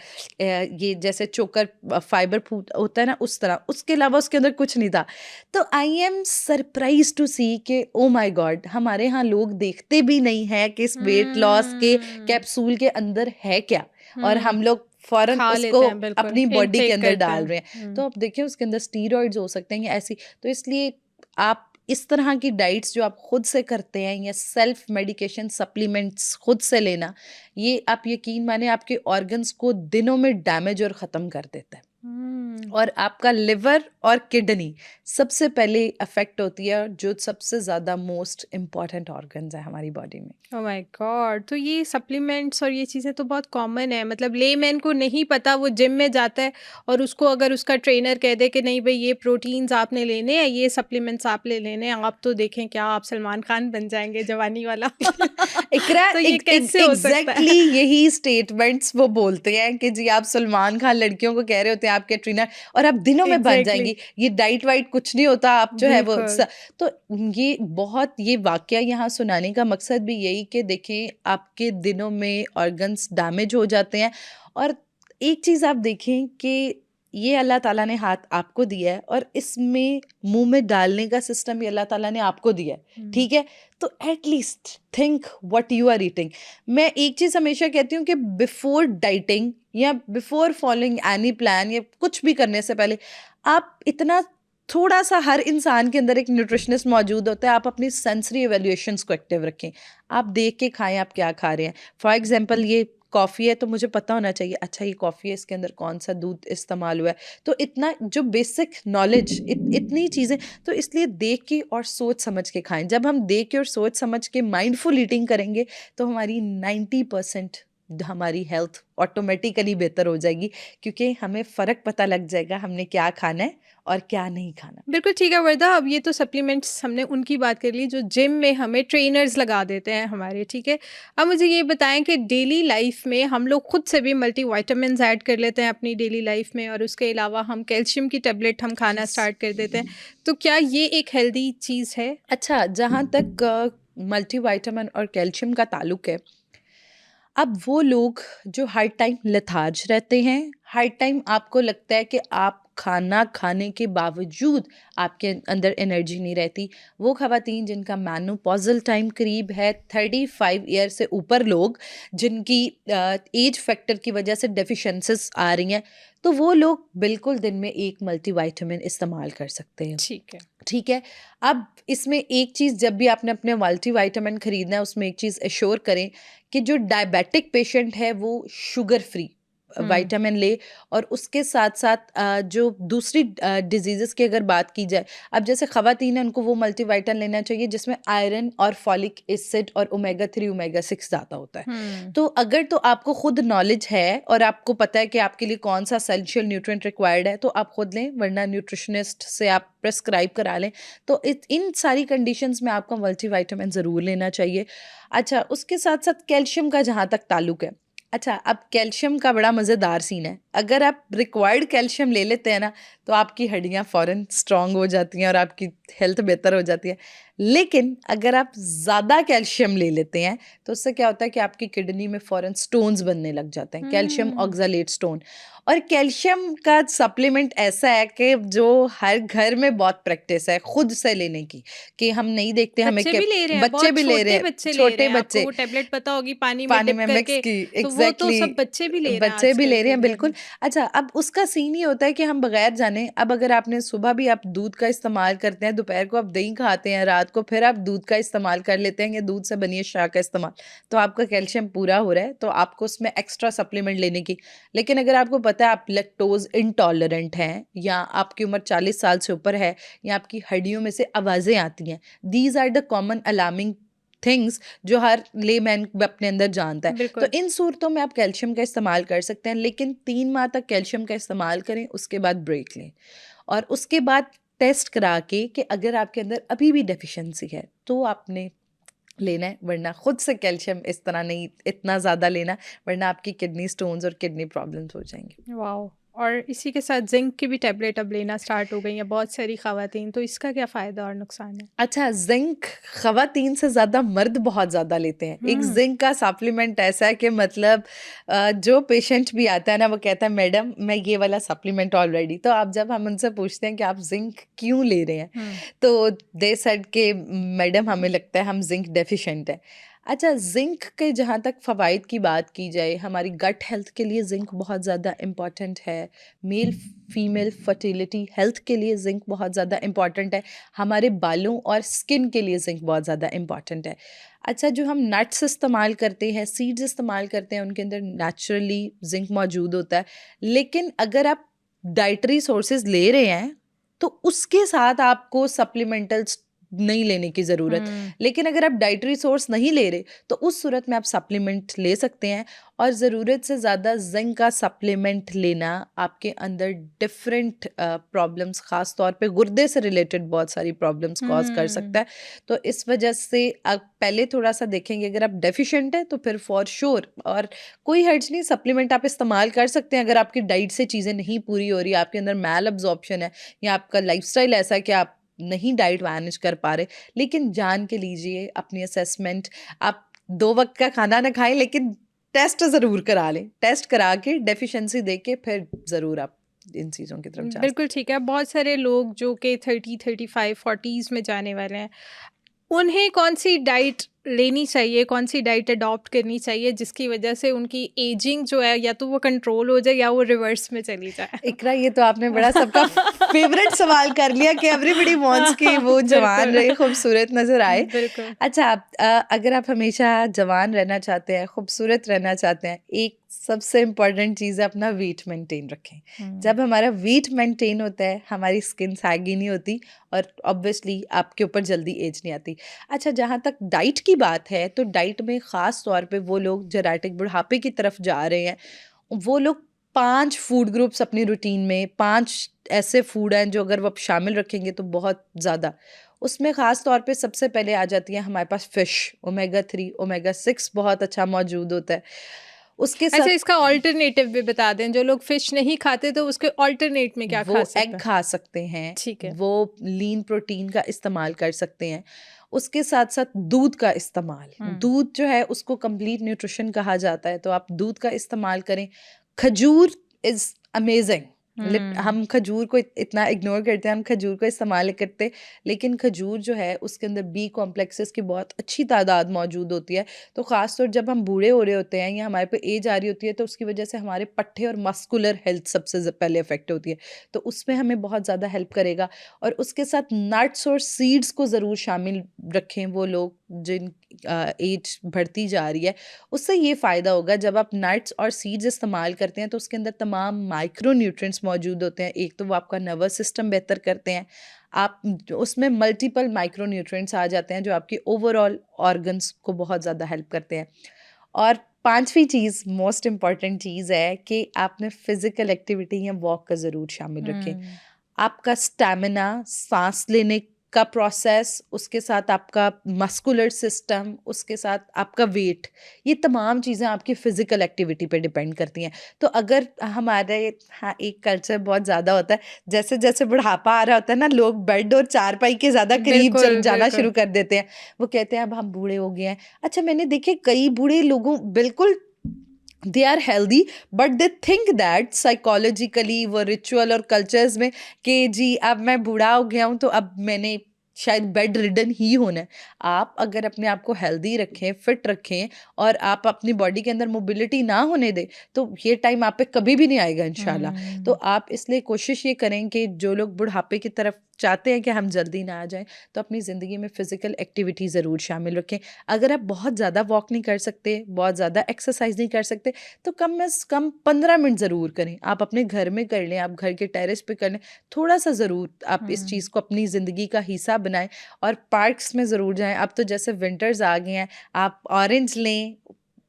ये जैसे चोकर फाइबर फूड होता है ना उस तरह, उसके अलावा उसके अंदर कुछ नहीं था। तो आई एम सरप्राइज टू सी कि ओ माय गॉड, हमारे यहाँ लोग देखते भी नहीं है कि इस वेट लॉस के कैप्सूल के अंदर है क्या, और हम लोग फौरन खा उसको लेते हैं, बिल्कुल अपनी बॉडी के इनटेक अंदर करते डाल हैं। रहे हैं। तो आप देखिए उसके अंदर स्टीरॉइड्स हो सकते हैं या ऐसी, तो इसलिए आप इस तरह की डाइट्स जो आप खुद से करते हैं या सेल्फ मेडिकेशन सप्लीमेंट्स खुद से लेना, ये आप यकीन माने आपके ऑर्गन्स को दिनों में डैमेज और ख़त्म कर देता है। और आपका लिवर और किडनी सबसे पहले अफेक्ट होती है, जो सबसे ज़्यादा मोस्ट इम्पॉर्टेंट ऑर्गन्स है हमारी बॉडी में। ओह माय गॉड, तो ये सप्लीमेंट्स और ये चीज़ें तो बहुत कॉमन है, मतलब लेमैन को नहीं पता, वो जिम में जाता है और उसको अगर उसका ट्रेनर कह दे कि नहीं भाई ये प्रोटीन्स आपने लेने हैं, ये सप्लीमेंट्स आप ले लेने हैं, आप तो देखें क्या आप सलमान खान बन जाएंगे जवानी वाला। इकरा तो ये कैसे हो सकता है? एग्जैक्टली यही स्टेटमेंट्स वो बोलते हैं कि जी आप सलमान खान लड़कियों को कह रहे होते हैं आपके ट्रेनर, और आप दिनों में बन एग्जैक्टली, जाएंगी, ये डाइट वाइट कुछ नहीं होता, आप जो है वो बिल्कुल। तो ये वाकया यहाँ सुनाने का मकसद भी यही कि देखें आपके दिनों में ऑर्गन्स डैमेज हो जाते हैं। और एक चीज़ आप देखें कि ये अल्लाह ताला ने हाथ आपको दिया है और इसमें मुंह में डालने का सिस्टम ये अल्लाह ताला ने आपको दिया है, ठीक है? तो at least think what you are eating. मैं एक चीज़ हमेशा कहती हूँ कि बिफोर डाइटिंग या बिफोर फॉलोइंग एनी प्लान या कुछ भी करने से पहले आप इतना थोड़ा सा, हर इंसान के अंदर एक न्यूट्रिशनिस्ट मौजूद होता है, आप अपनी सेंसरी एवेल्यूएशंस को एक्टिव रखें, आप देख के खाएं आप क्या खा रहे हैं। फॉर एग्जांपल ये कॉफ़ी है तो मुझे पता होना चाहिए अच्छा ये कॉफ़ी है, इसके अंदर कौन सा दूध इस्तेमाल हुआ है, तो इतना जो बेसिक नॉलेज इतनी चीज़ें, तो इसलिए देख के और सोच समझ के खाएं। जब हम देख के और सोच समझ के माइंडफुल ईटिंग करेंगे तो हमारी 90% हमारी हेल्थ ऑटोमेटिकली बेहतर हो जाएगी, क्योंकि हमें फ़र्क पता लग जाएगा हमने क्या खाना है और क्या नहीं खाना। बिल्कुल ठीक है वर्दा, अब ये तो सप्लीमेंट्स हमने उनकी बात कर ली जो जिम में हमें ट्रेनर्स लगा देते हैं हमारे, ठीक है। अब मुझे ये बताएं कि डेली लाइफ में हम लोग खुद से भी मल्टी वाइटामिन ऐड कर लेते हैं अपनी डेली लाइफ में, और उसके अलावा हम कैल्शियम की टेबलेट हम खाना स्टार्ट कर देते हैं, तो क्या ये एक हेल्दी चीज़ है? अच्छा, जहाँ तक मल्टीविटामिन और कैल्शियम का ताल्लुक है, अब वो लोग जो हर टाइम लेथार्ज रहते हैं, हर टाइम आपको लगता है कि आप खाना खाने के बावजूद आपके अंदर एनर्जी नहीं रहती, वो ख़वातीन जिनका मेनोपॉज़ल टाइम करीब है, 35 ईयर से ऊपर लोग जिनकी एज फैक्टर की वजह से डेफिशिएंसीज आ रही हैं, तो वो लोग बिल्कुल दिन में एक मल्टीविटामिन इस्तेमाल कर सकते हैं। ठीक है। ठीक है। अब इसमें एक चीज़, जब भी आपने अपने मल्टीविटामिन खरीदना है उसमें एक चीज़ एश्योर करें कि जो डायबिटिक पेशेंट है वो शुगर फ्री विटामिन ले, और उसके साथ साथ जो दूसरी डिजीज़ेस की अगर बात की जाए, अब जैसे ख़वातीन हैं उनको वो मल्टीविटामिन लेना चाहिए जिसमें आयरन और फॉलिक एसिड और ओमेगा 3 ओमेगा 6 ज़्यादा होता है। तो अगर तो आपको खुद नॉलेज है और आपको पता है कि आपके लिए कौन सा एसेंशियल न्यूट्रिएंट रिक्वायर्ड है तो आप खुद लें, वरना न्यूट्रिशनिस्ट से आप प्रेस्क्राइब करा लें। तो इन सारी कंडीशंस में आपको मल्टीविटामिन ज़रूर लेना चाहिए। अच्छा, उसके साथ साथ कैल्शियम का जहाँ तक ताल्लुक है, अच्छा अब कैल्शियम का बड़ा मज़ेदार सीन है। अगर आप रिक्वायर्ड कैल्शियम ले लेते हैं ना तो आपकी हड्डियाँ फ़ौरन स्ट्रॉन्ग हो जाती हैं और आपकी हेल्थ बेहतर हो जाती है। लेकिन अगर आप ज़्यादा कैल्शियम ले लेते हैं तो उससे क्या होता है कि आपकी किडनी में फ़ौरन स्टोन्स बनने लग जाते हैं, कैल्शियम ऑक्सलेट स्टोन। और कैल्शियम का सप्लीमेंट ऐसा है कि जो हर घर में बहुत प्रैक्टिस है खुद से लेने की, कि हम नहीं देखते हमें बच्चे भी ले रहे हैं, बच्चे बहुत भी ले रहे छोटे हैं, बच्चे ले रहे छोटे हैं, आपको बच्चे वो टेबलेट पता होगी पानी में पानी डिप में मिक्स करके, की, तो वो तो एग्जैक्टली सब बच्चे भी ले रहे हैं बच्चे भी आजकल ले रहे के हैं, घर बिल्कुल। में। अच्छा, अब उसका सीन ही होता है कि हम बगैर जाने, अब अगर आपने सुबह भी आप दूध का इस्तेमाल करते हैं, दोपहर को आप दही खाते हैं, रात को फिर आप दूध का इस्तेमाल कर लेते हैं, या दूध से बनी शाह का इस्तेमाल, तो आपका कैल्शियम पूरा हो रहा है, तो आपको उसमें एक्स्ट्रा सप्लीमेंट लेने की। लेकिन अगर आपको पता है आप लैक्टोज इंटॉलरेंट हैं, या आपकी उम्र 40 साल से ऊपर है, या आपकी हड्डियों में से आवाज़ें आती हैं, these are the common alarming things जो हर लेमैन अपने अंदर जानता है, तो बिल्कुल। इन सूरतों में आप कैल्शियम का इस्तेमाल कर सकते हैं। लेकिन 3 माह तक कैल्शियम का इस्तेमाल करें, उसके बाद ब्रेक लें, और उसके बाद टेस्ट करा के कि अगर आपके अंदर अभी भी डेफिशिएंसी है तो आपने लेना है, वरना खुद से कैल्शियम इस तरह नहीं इतना ज़्यादा लेना, वरना आपकी किडनी स्टोन्स और किडनी प्रॉब्लम्स हो जाएंगे। वाओ, और इसी के साथ जिंक की भी टैबलेट अब लेना स्टार्ट हो गई हैं बहुत सारी खवातीन, तो इसका क्या फ़ायदा और नुकसान है? अच्छा, जिंक खवातीन से ज़्यादा मर्द बहुत ज़्यादा लेते हैं। एक जिंक का सप्लीमेंट ऐसा है कि मतलब जो पेशेंट भी आता है ना, वो कहता है मैडम मैं ये वाला सप्लीमेंट ऑलरेडी, तो आप जब हम उनसे पूछते हैं कि आप जिंक क्यों ले रहे हैं, तो दे सेड के मैडम हमें लगता है हम जिंक डेफिशिएंट है। अच्छा, जिंक के जहाँ तक फ़वाइद की बात की जाए, हमारी गट हेल्थ के लिए जिंक बहुत ज़्यादा इम्पॉर्टेंट है। मेल फीमेल फर्टिलिटी हेल्थ के लिए जिंक बहुत ज़्यादा इम्पॉर्टेंट है। हमारे बालों और स्किन के लिए जिंक बहुत ज़्यादा इम्पॉर्टेंट है। अच्छा, जो हम नट्स इस्तेमाल करते हैं, सीड्स इस्तेमाल करते हैं, उनके अंदर नेचुरली जिंक मौजूद होता है। लेकिन अगर आप डाइटरी सोर्सेज ले रहे हैं तो उसके साथ आपको सप्लीमेंटल्स नहीं लेने की ज़रूरत। लेकिन अगर आप डाइटरी सोर्स नहीं ले रहे तो उस सूरत में आप सप्लीमेंट ले सकते हैं। और ज़रूरत से ज़्यादा जिंक का सप्लीमेंट लेना आपके अंदर डिफरेंट प्रॉब्लम्स, ख़ास तौर पे गुर्दे से रिलेटेड बहुत सारी प्रॉब्लम्स कॉज कर सकता है। तो इस वजह से आप पहले थोड़ा सा देखेंगे, अगर आप डेफिशिएंट है तो फिर फॉर श्योर, और कोई हर्ज नहीं, सप्लीमेंट आप इस्तेमाल कर सकते हैं अगर आपकी डाइट से चीज़ें नहीं पूरी हो रही, आपके अंदर मैल अब्जॉर्प्शन है या आपका लाइफस्टाइल ऐसा है कि आप नहीं डाइट मैनेज कर पा रहे। लेकिन जान के लीजिए अपनी असेसमेंट, आप 2 वक्त का खाना ना खाएं लेकिन टेस्ट ज़रूर करा लें। टेस्ट करा के डेफिशिएंसी देख के फिर ज़रूर आप इन चीज़ों की तरफ जा। बिल्कुल ठीक है। बहुत सारे लोग जो कि 30, 35, 40s में जाने वाले हैं, उन्हें कौन सी डाइट लेनी चाहिए, कौन सी डाइट अडॉप्ट करनी चाहिए जिसकी वजह से उनकी एजिंग जो है या तो वो कंट्रोल हो जाए या वो रिवर्स में चली जाए? इकरा, ये तो आपने बड़ा सबका फेवरेट सवाल कर लिया कि एवरीबडी वांट्स कि वो जवान रहे, खूबसूरत नज़र आए। बिल्कुल। अच्छा, अगर आप हमेशा जवान रहना चाहते हैं, खूबसूरत रहना चाहते हैं, एक सबसे इम्पॉर्टेंट चीज़ है अपना वेट मेंटेन रखें। जब हमारा वेट मेंटेन होता है, हमारी स्किन सैगी नहीं होती और ऑब्वियसली आपके ऊपर जल्दी एज नहीं आती। अच्छा, जहाँ तक डाइट की बात है, तो डाइट में ख़ास तौर पे वो लोग जेनेटिक बुढ़ापे की तरफ जा रहे हैं, वो लोग 5 फूड ग्रुप्स अपनी रूटीन में, 5 ऐसे फूड हैं जो अगर वो आप शामिल रखेंगे तो बहुत ज़्यादा। उसमें ख़ास तौर पे सबसे पहले आ जाती है हमारे पास फ़िश, ओमेगा 3, ओमेगा 6 बहुत अच्छा मौजूद होता है। उसके साथ अच्छा, इसका ऑल्टरनेटिव भी बता दें, जो लोग फिश नहीं खाते तो उसके ऑल्टरनेट में क्या वो खा सकते एग हैं? खा सकते हैं, ठीक है। वो लीन प्रोटीन का इस्तेमाल कर सकते हैं। उसके साथ साथ दूध का इस्तेमाल, दूध जो है उसको कंप्लीट न्यूट्रिशन कहा जाता है, तो आप दूध का इस्तेमाल करें। खजूर इज़ अमेजिंग। हम खजूर को इतना इग्नोर करते हैं, हम खजूर को इस्तेमाल करते, लेकिन खजूर जो है उसके अंदर बी कॉम्प्लेक्सेस की बहुत अच्छी तादाद मौजूद होती है। तो ख़ास तौर जब हम बूढ़े हो रहे होते हैं या हमारे पे एज आ रही होती है, तो उसकी वजह से हमारे पट्टे और मस्कुलर हेल्थ सबसे पहले अफेक्ट होती है, तो उसमें हमें बहुत ज़्यादा हेल्प करेगा। और उसके साथ नट्स और सीड्स को ज़रूर शामिल रखें। वो लोग जिन एज बढ़ती जा रही है, उससे ये फ़ायदा होगा, जब आप नट्स और सीड्स इस्तेमाल करते हैं तो उसके अंदर तमाम माइक्रो न्यूट्रिएंट्स मौजूद होते हैं। एक तो वो आपका नर्वस सिस्टम बेहतर करते हैं, आप उसमें मल्टीपल माइक्रो न्यूट्रिएंट्स आ जाते हैं जो आपकी ओवरऑल ऑर्गन्स को बहुत ज़्यादा हेल्प करते हैं। और 5वीं चीज़, मोस्ट इम्पॉर्टेंट चीज़ है कि आपने फ़िज़िकल एक्टिविटी या वॉक का ज़रूर शामिल रखें। आपका स्टैमिना, सांस लेने का प्रोसेस, उसके साथ आपका मस्कुलर सिस्टम, उसके साथ आपका वेट, ये तमाम चीज़ें आपकी फ़िज़िकल एक्टिविटी पे डिपेंड करती हैं। तो अगर हमारे हाँ, एक कल्चर बहुत ज़्यादा होता है, जैसे जैसे बुढ़ापा आ रहा होता है ना, लोग बेड और चारपाई के ज़्यादा करीब बिल्कुल, जाना बिल्कुल। शुरू कर देते हैं। वो कहते हैं अब हम बूढ़े हो गए हैं। अच्छा, मैंने देखे कई बूढ़े लोगों, बिल्कुल they are healthy, but they think that psychologically वो रिचुअल और कल्चर्स में कि जी अब मैं बूढ़ा हो गया हूँ तो अब मैंने शायद बेड रिडन ही होना है। आप अगर अपने आप को हेल्दी रखें, फिट रखें और आप अपनी बॉडी के अंदर मोबिलिटी ना होने दें, तो ये टाइम आप पे कभी भी नहीं आएगा इंशाल्लाह। तो आप इसलिए कोशिश ये करें कि जो लोग बुढ़ापे की तरफ चाहते हैं कि हम जल्दी ना आ जाएं, तो अपनी ज़िंदगी में फ़िज़िकल एक्टिविटी ज़रूर शामिल रखें। अगर आप बहुत ज़्यादा वॉक नहीं कर सकते, बहुत ज़्यादा एक्सरसाइज नहीं कर सकते, तो कम से कम 15 मिनट ज़रूर करें। आप अपने घर में कर लें, आप घर के टेरेस पे कर लें, थोड़ा सा ज़रूर आप इस चीज़ को अपनी ज़िंदगी का हिस्सा बनाएं। और पार्क्स में ज़रूर जाएं। अब तो जैसे विंटर्स आ गए हैं, आप ऑरेंज लें,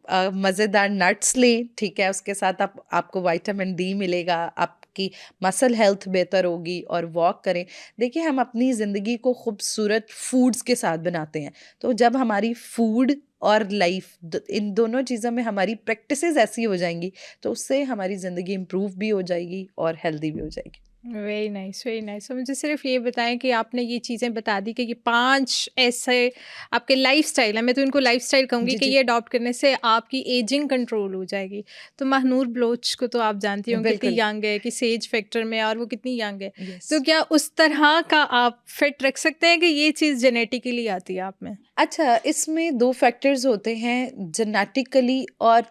मज़ेदार नट्स लें, ठीक है, उसके साथ आपको विटामिन डी मिलेगा, आपकी मसल हेल्थ बेहतर होगी, और वॉक करें। देखिए, हम अपनी ज़िंदगी को खूबसूरत फूड्स के साथ बनाते हैं, तो जब हमारी फूड और लाइफ इन दोनों चीज़ों में हमारी प्रैक्टिसेस ऐसी हो जाएंगी, तो उससे हमारी ज़िंदगी इम्प्रूव भी हो जाएगी और हेल्दी भी हो जाएगी। Very nice, very nice. तो मुझे सिर्फ ये बताएं कि आपने ये चीज़ें बता दी कि ये 5 ऐसे आपके लाइफस्टाइल है, मैं तो इनको लाइफस्टाइल कहूँगी, जी कि जी, ये अडॉप्ट करने से आपकी एजिंग कंट्रोल हो जाएगी। तो महानूर बलोच को तो आप जानती होंगे कितनी बिल्कुल। यंग है, कि सेज फैक्टर में, और वो कितनी यंग है। यस। तो क्या उस तरह का आप फिट रख सकते हैं कि ये चीज़ जेनेटिकली आती है आप में? अच्छा, इसमें 2 फैक्टर्स होते हैं, जेनेटिकली और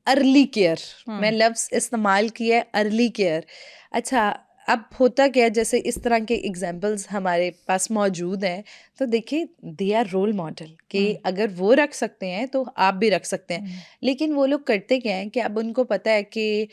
अर्ली केयर। मैं हम्म। लफ्ज़ इस्तेमाल किया है अर्ली केयर। अच्छा, अब होता क्या है, जैसे इस तरह के एग्जांपल्स हमारे पास मौजूद हैं, तो देखिए, दे आर रोल मॉडल, कि हम्म। अगर वो रख सकते हैं तो आप भी रख सकते हैं। लेकिन वो लोग करते क्या हैं कि अब उनको पता है कि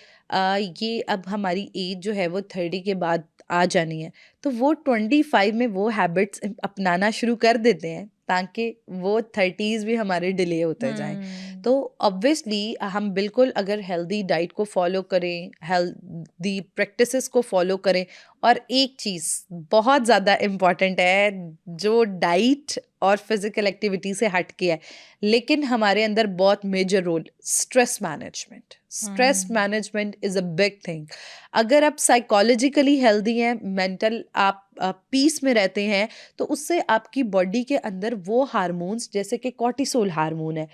ये अब हमारी एज जो है वो 30 के बाद आ जानी है, तो वो 25 में वो हैबिट्स अपनाना शुरू कर देते हैं, ताकि वो 30s भी हमारे डिले होते जाएं। हम्म। तो ऑब्वियसली हम बिल्कुल अगर हेल्दी डाइट को फॉलो करें, हेल्दी प्रैक्टिसेस को फॉलो करें, और एक चीज़ बहुत ज़्यादा इम्पॉर्टेंट है, जो डाइट और फिजिकल एक्टिविटी से हट के है, लेकिन हमारे अंदर बहुत major role, stress management. Stress management is a big thing. अगर आप साइकोलॉजिकली हेल्दी हैं, मेंटल आप पीस में रहते हैं, तो उससे आपकी बॉडी के अंदर वो हार्मोन्स, जैसे कि कॉर्टिसोल हार्मोन है,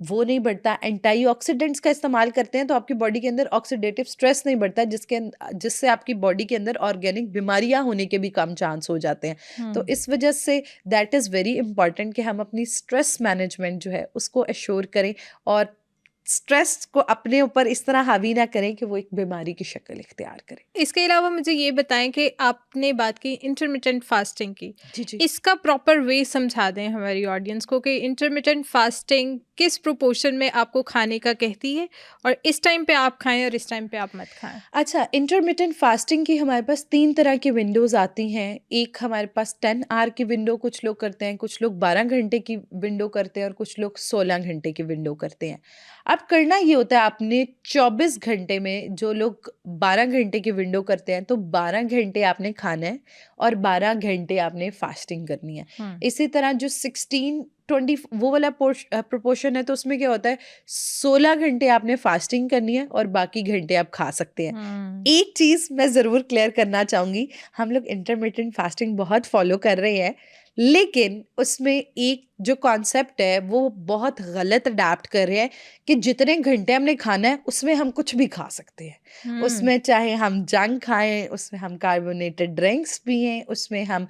वो नहीं बढ़ता। एंटीऑक्सीडेंट्स का इस्तेमाल करते हैं तो आपकी बॉडी के अंदर ऑक्सीडेटिव स्ट्रेस नहीं बढ़ता, जिससे आपकी बॉडी के अंदर ऑर्गेनिक बीमारियां होने के भी कम चांस हो जाते हैं। तो इस वजह say that is very important कि हम अपनी स्ट्रेस मैनेजमेंट जो है उसको एश्योर करें, और स्ट्रेस को अपने ऊपर इस तरह हावी ना करें कि वो एक बीमारी की शक्ल इख्तियार करे। इसके अलावा मुझे ये बताएं कि आपने बात की इंटरमिटेंट फास्टिंग की, जी जी। इसका प्रॉपर वे समझा दें हमारी ऑडियंस को कि इंटरमिटेंट फास्टिंग किस प्रोपोर्शन में आपको खाने का कहती है, और इस टाइम पे आप खाएं और इस टाइम पे आप मत खाएं। अच्छा, इंटरमिटेंट फास्टिंग की हमारे पास 3 तरह की विंडोज़ आती हैं। एक हमारे पास 10 आवर की विंडो कुछ लोग करते हैं, कुछ लोग 12 घंटे की विंडो करते हैं, और कुछ लोग 16 घंटे की विंडो करते हैं। अब करना ये होता है, आपने 24 घंटे में, जो लोग 12 घंटे की विंडो करते हैं, तो 12 घंटे आपने खाना है और 12 घंटे आपने फास्टिंग करनी है। इसी तरह जो 16-20 वो वाला प्रोपोर्शन है, तो उसमें क्या होता है, 16 घंटे आपने फास्टिंग करनी है और बाकी घंटे आप खा सकते हैं। एक चीज़ मैं ज़रूर क्लियर करना चाहूँगी, हम लोग इंटरमिटेंट फास्टिंग बहुत फॉलो कर रहे हैं, लेकिन उसमें एक जो कॉन्सेप्ट है वो बहुत गलत अडैप्ट कर रहे हैं, कि जितने घंटे हमने खाना है उसमें हम कुछ भी खा सकते हैं। उसमें चाहे हम जंक खाएं, उसमें हम कार्बोनेटेड ड्रिंक्स पिएं, उसमें हम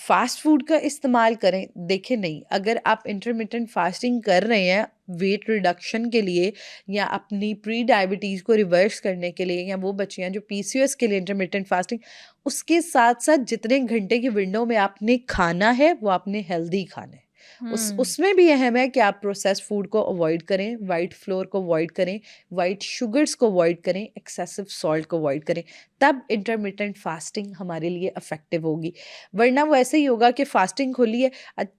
फास्ट फूड का इस्तेमाल करें। देखिए, नहीं, अगर आप इंटरमिटेंट फास्टिंग कर रहे हैं वेट रिडक्शन के लिए, या अपनी प्री डायबिटीज़ को रिवर्स करने के लिए, या वो बच्चियां जो पीसीओएस के लिए इंटरमिटेंट फास्टिंग, उसके साथ साथ जितने घंटे की विंडो में आपने खाना है वो आपने हेल्दी खाना है। उसमें भी अहम है कि आप प्रोसेस्ड फूड को अवॉइड करें, वाइट फ्लोर को अवॉइड करें, वाइट शुगर्स को अवॉइड करें, एक्सेसिव सॉल्ट को अवॉइड करें, तब इंटरमिटेंट फास्टिंग हमारे लिए इफ़ेक्टिव होगी। वरना वो ऐसे ही होगा कि फास्टिंग खोली है,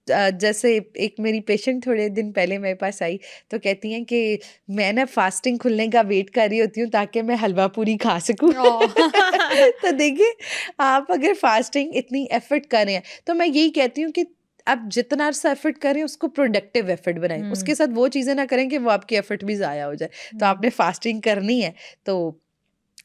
जैसे एक मेरी पेशेंट थोड़े दिन पहले मेरे पास आई, तो कहती हैं कि मैं ना फास्टिंग खुलने का वेट कर रही होती हूँ ताकि मैं हलवा पूरी खा सकूँ। तो देखिए, आप अगर फास्टिंग इतनी एफर्ट कर रहे हैं, तो मैं यही कहती हूँ कि आप जितना अरसा एफर्ट करें उसको प्रोडक्टिव एफर्ट बनाएं। उसके साथ वो चीज़ें ना करें कि वो आपकी एफर्ट भी ज़ाया हो जाए। तो आपने फास्टिंग करनी है तो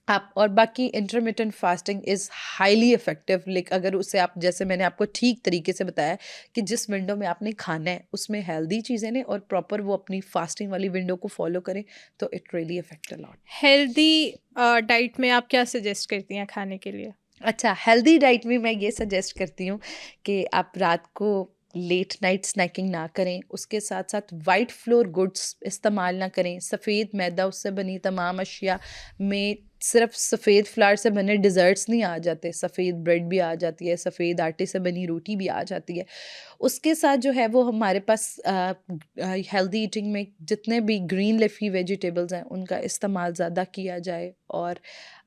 आप, और बाकी intermittent fasting is highly effective, लेकिन अगर उसे आप, जैसे मैंने आपको ठीक तरीके से बताया कि जिस विंडो में आपने खाना है उसमें हेल्दी चीज़ें ने, और प्रॉपर वो अपनी फास्टिंग वाली विंडो को फॉलो करें, तो it really affect a lot. Healthy diet में आप क्या सजेस्ट करती हैं खाने के लिए? अच्छा, हेल्दी डाइट में मैं ये सजेस्ट करती हूँ कि आप रात को लेट नाइट स्नैकिंग ना करें, उसके साथ साथ वाइट फ्लोर गुड्स इस्तेमाल ना करें। सफ़ेद मैदा, उससे बनी तमाम अशिया में सिर्फ सफ़ेद फ्लावर से बने डिज़र्ट्स नहीं आ जाते, सफ़ेद ब्रेड भी आ जाती है, सफ़ेद आटे से बनी रोटी भी आ जाती है। उसके साथ जो है वो हमारे पास हेल्दी ईटिंग में जितने भी ग्रीन लिफी वेजिटेबल्स हैं उनका इस्तेमाल ज़्यादा किया जाए, और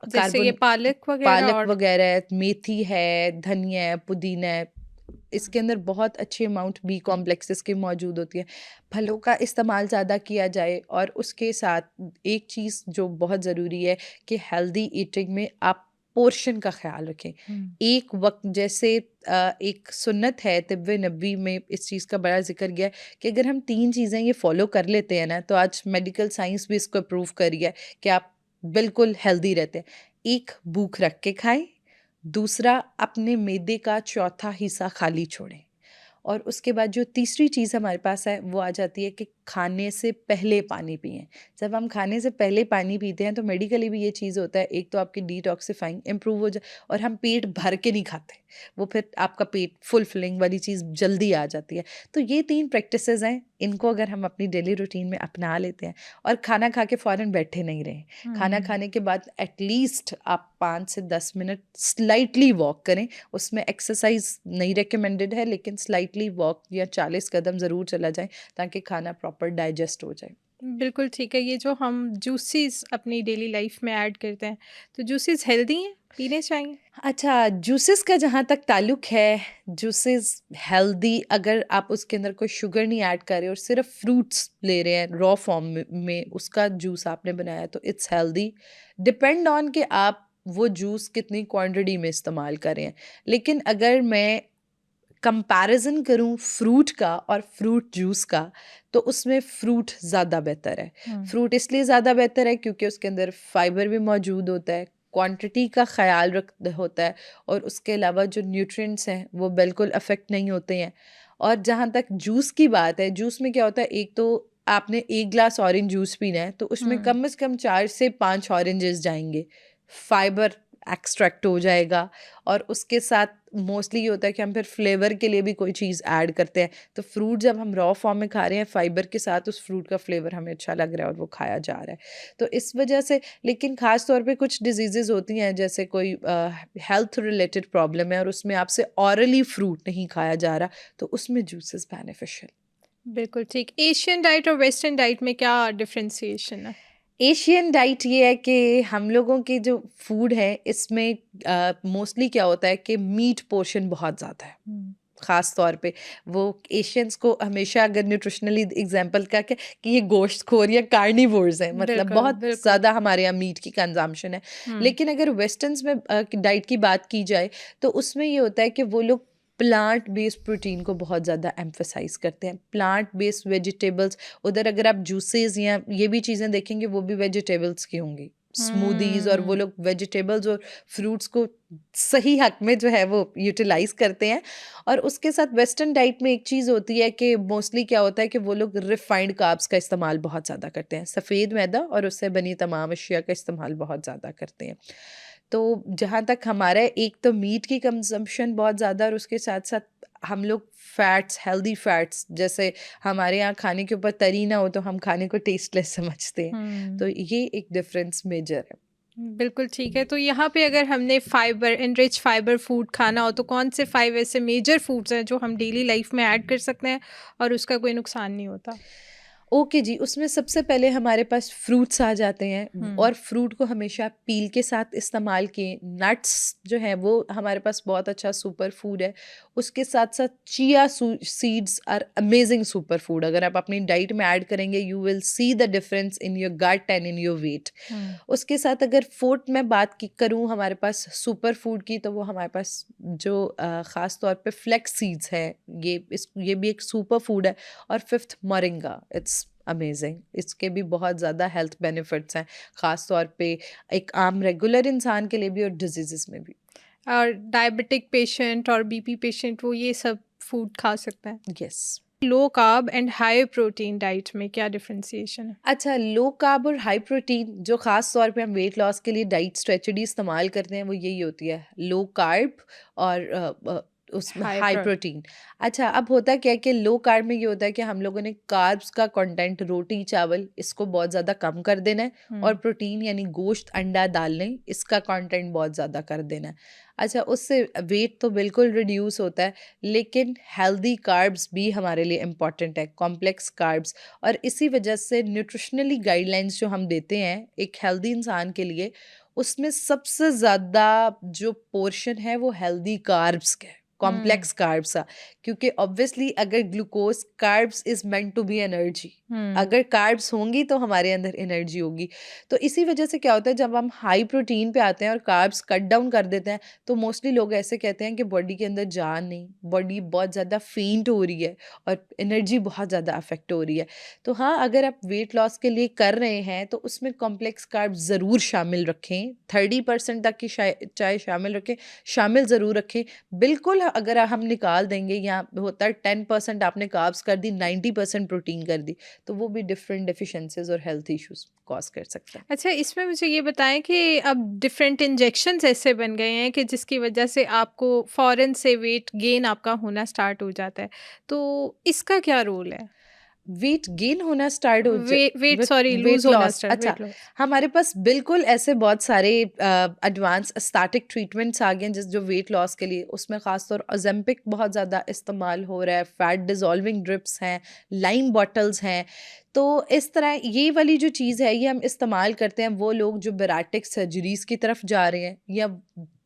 जैसे ये पालक वगैरह, पालक और वगैरह, मेथी है, धनिया है, पुदीना है, इसके अंदर बहुत अच्छी अमाउंट बी कॉम्प्लेक्सेस की मौजूद होती है। फलों का इस्तेमाल ज़्यादा किया जाए, और उसके साथ एक चीज़ जो बहुत ज़रूरी है कि हेल्दी ईटिंग में आप पोर्शन का ख्याल रखें। एक वक्त जैसे एक सुन्नत है तिब्बे नबवी में इस चीज़ का बड़ा जिक्र गया है कि अगर हम 3 चीज़ें ये फॉलो कर लेते हैं ना, तो आज मेडिकल साइंस भी इसको अप्रूव कर रही है कि आप बिल्कुल हेल्दी रहते हैं। एक, भूख रख के खाएं। दूसरा, अपने मैदे का चौथा हिस्सा खाली छोड़ें। और उसके बाद जो तीसरी चीज़ हमारे पास है वो आ जाती है कि खाने से पहले पानी पिएं। जब हम खाने से पहले पानी पीते हैं तो मेडिकली भी ये चीज़ होता है, एक तो आपकी डिटॉक्सिफाइंग इम्प्रूव हो जाए, और हम पेट भर के नहीं खाते, वो फिर आपका पेट फुल फिलिंग वाली चीज़ जल्दी आ जाती है। तो ये 3 प्रैक्टिसेस हैं, इनको अगर हम अपनी डेली रूटीन में अपना लेते हैं, और खाना खा के फ़ौरन बैठे नहीं रहें। खाना खाने के बाद एटलीस्ट आप 5 से 10 मिनट स्लाइटली वॉक करें। उसमें एक्सरसाइज नहीं रिकमेंडेड है, लेकिन स्लाइटली वॉक या 40 कदम ज़रूर चला जाए ताकि खाना प्रॉपर डाइजेस्ट हो जाए। बिल्कुल ठीक है। ये जो हम जूसेस अपनी डेली लाइफ में ऐड करते हैं, तो जूसेस हेल्दी हैं, पीने चाहिए? अच्छा, जूसेस का जहाँ तक ताल्लुक है, जूसेस हेल्दी अगर आप उसके अंदर कोई शुगर नहीं ऐड कर रहे और सिर्फ फ्रूट्स ले रहे हैं रॉ फॉर्म में उसका जूस आपने बनाया, तो इट्स हेल्दी। डिपेंड ऑन कि आप वो जूस कितनी क्वांटिटी में इस्तेमाल कर रहे हैं। लेकिन अगर मैं कंपैरिजन करूं फ्रूट का और फ्रूट जूस का, तो उसमें फ्रूट ज़्यादा बेहतर है। फ्रूट इसलिए ज़्यादा बेहतर है क्योंकि उसके अंदर फाइबर भी मौजूद होता है, क्वांटिटी का ख्याल रख होता है, और उसके अलावा जो न्यूट्रिएंट्स हैं वो बिल्कुल अफेक्ट नहीं होते हैं। और जहाँ तक जूस की बात है, जूस में क्या होता है, एक तो आपने 1 ग्लास ऑरेंज जूस पीना है तो उसमें कम से कम 4 से 5 ऑरेंजेस जाएंगे, फाइबर एक्सट्रैक्ट हो जाएगा। और उसके साथ मोस्टली ये होता है कि हम फिर फ्लेवर के लिए भी कोई चीज़ ऐड करते हैं, तो फ्रूट जब हम रॉ फॉर्म में खा रहे हैं फाइबर के साथ, उस फ्रूट का फ्लेवर हमें अच्छा लग रहा है और वो खाया जा रहा है, तो इस वजह से। लेकिन ख़ास तौर पे कुछ डिजीज़ेज़ होती हैं, जैसे कोई हेल्थ रिलेटेड प्रॉब्लम है और उसमें आपसे ऑरली फ्रूट नहीं खाया जा रहा, तो उसमें जूसेस बेनिफिशियल। बिल्कुल ठीक। एशियन डाइट और वेस्टर्न डाइट में क्या डिफरेंशिएशन है? एशियन डाइट ये है कि हम लोगों के जो फूड है इसमें मोस्टली क्या होता है कि मीट पोर्शन बहुत ज़्यादा है। ख़ास तौर पे वो एशियंस को हमेशा अगर न्यूट्रिशनली एग्जांपल का कि ये गोश्तखोर या कार्निवोर्स हैं, मतलब बिल्कुल, बहुत बिल्कुल। ज़्यादा हमारे यहाँ मीट की कंजम्पशन है। लेकिन अगर वेस्टर्न्स में डाइट की बात की जाए तो उसमें ये होता है कि वो लोग प्लांट बेस्ड प्रोटीन को बहुत ज़्यादा एम्फेसाइज करते हैं, प्लांट बेस्ड वेजिटेबल्स। उधर अगर आप जूसेस या ये भी चीज़ें देखेंगे वो भी वेजिटेबल्स की होंगी, स्मूदीज, और वो लोग वेजिटेबल्स और फ्रूट्स को सही हक में जो है वो यूटिलाइज करते हैं। और उसके साथ वेस्टर्न डाइट में एक चीज़ होती है कि मोस्टली क्या होता है कि वो लोग रिफाइंड कार्ब्स का इस्तेमाल बहुत ज़्यादा करते हैं, सफ़ेद मैदा और उससे बनी तमाम अशिया का इस्तेमाल बहुत ज़्यादा करते हैं। तो जहाँ तक हमारा एक तो मीट की कंजम्पशन बहुत ज़्यादा, और उसके साथ साथ हम लोग फैट्स, हेल्दी फैट्स, जैसे हमारे यहाँ खाने के ऊपर तरी ना हो तो हम खाने को टेस्टलेस समझते हैं, तो ये एक डिफरेंस मेजर है। बिल्कुल ठीक है। तो यहाँ पे अगर हमने फाइबर, एनरिच फाइबर फूड खाना हो, तो कौन से 5 ऐसे मेजर फूड्स हैं जो हम डेली लाइफ में ऐड कर सकते हैं और उसका कोई नुकसान नहीं होता? ओके जी, उसमें सबसे पहले हमारे पास फ्रूट्स आ जाते हैं, और फ्रूट को हमेशा पील के साथ इस्तेमाल किए। नट्स जो है वो हमारे पास बहुत अच्छा सुपर फूड है। उसके साथ साथ chia seeds are amazing super food. अगर आप अपनी डाइट में ऐड करेंगे you will see the difference in your gut and in your weight. उसके साथ अगर फोर्थ में बात की करूँ हमारे पास सुपर फूड की, तो वो हमारे पास जो ख़ास तौर पे फ्लेक्स सीड्स है, ये भी एक सुपर फूड है। और फिफ्थ, मोरिंगा, इट्स अमेजिंग। इसके भी बहुत ज़्यादा हेल्थ बेनिफिट्स हैं, ख़ास तौर पे एक आम रेगुलर इंसान के लिए भी और डिजीज़ में भी। और डायबिटिक पेशेंट और बीपी पेशेंट वो ये सब फूड खा सकते हैं? Yes. Low carb and high protein diet में क्या डिफरेंशिएशन है? अच्छा, लो कार्ब और हाई प्रोटीन जो ख़ास तौर पे हम वेट लॉस के लिए डाइट स्ट्रेटजी इस्तेमाल करते हैं वो यही होती है, लो कार्ब और उसमें हाई हाई प्रो प्रोटीन। अच्छा, अब होता क्या है कि लो कार्ब में ये होता है कि हम लोगों ने कार्ब्स का कंटेंट, रोटी चावल, इसको बहुत ज़्यादा कम कर देना है, और प्रोटीन यानी गोश्त अंडा दालें, इसका कंटेंट बहुत ज़्यादा कर देना है। अच्छा, उससे वेट तो बिल्कुल रिड्यूस होता है, लेकिन हेल्दी कार्ब्स भी हमारे लिए इम्पॉर्टेंट है, कॉम्प्लेक्स कार्ब्स। और इसी वजह से न्यूट्रिशनली गाइडलाइंस जो हम देते हैं एक हेल्दी इंसान के लिए, उसमें सबसे ज़्यादा जो पोर्शन है वो हेल्दी कार्ब्स का है। कॉम्प्लेक्स कार्ब्स क्योंकि ऑब्वियसली अगर glucose carbs is meant to be energy, अगर कार्ब्स होंगी तो हमारे अंदर एनर्जी होगी। तो इसी वजह से क्या होता है जब हम हाई प्रोटीन पे आते हैं और कार्ब्स कट डाउन कर देते हैं तो मोस्टली लोग ऐसे कहते हैं कि बॉडी के अंदर जान नहीं, बॉडी बहुत ज़्यादा फेंट हो रही है और एनर्जी बहुत ज़्यादा अफेक्ट हो रही है। तो हाँ, अगर आप वेट लॉस के लिए कर रहे हैं तो उसमें कॉम्प्लेक्स कार्ब्स ज़रूर शामिल रखें, 30% तक की चाहे शामिल रखें, शामिल ज़रूर रखें। बिल्कुल अगर हम निकाल देंगे या होता है 10% आपने कार्ब्स कर दी, 90% प्रोटीन कर दी, तो वो भी डिफरेंट डेफिशिएंसीज और हेल्थ इश्यूज कॉज कर सकता है। अच्छा, इसमें मुझे ये बताएं कि अब डिफरेंट इंजेक्शंस ऐसे बन गए हैं कि जिसकी वजह से आपको फ़ौरन से वेट गेन आपका होना स्टार्ट हो जाता है, तो इसका क्या रोल है? वेट गेन होना स्टार्ट हो वेट सॉरी वेट लूज होना लॉस। स्टार्ट, अच्छा, वेट लॉस। हमारे पास बिल्कुल ऐसे बहुत सारे एडवांस स्टैटिक ट्रीटमेंट्स आ गए हैं जिस जो वेट लॉस के लिए, उसमें खासतौर ओजेम्पिक बहुत ज़्यादा इस्तेमाल हो रहा है, फैट डिजॉल्विंग ड्रिप्स हैं, लाइम बॉटल्स हैं। तो इस तरह ये वाली जो चीज़ है ये हम इस्तेमाल करते हैं वो लोग जो बेराटिक सर्जरीज की तरफ जा रहे हैं या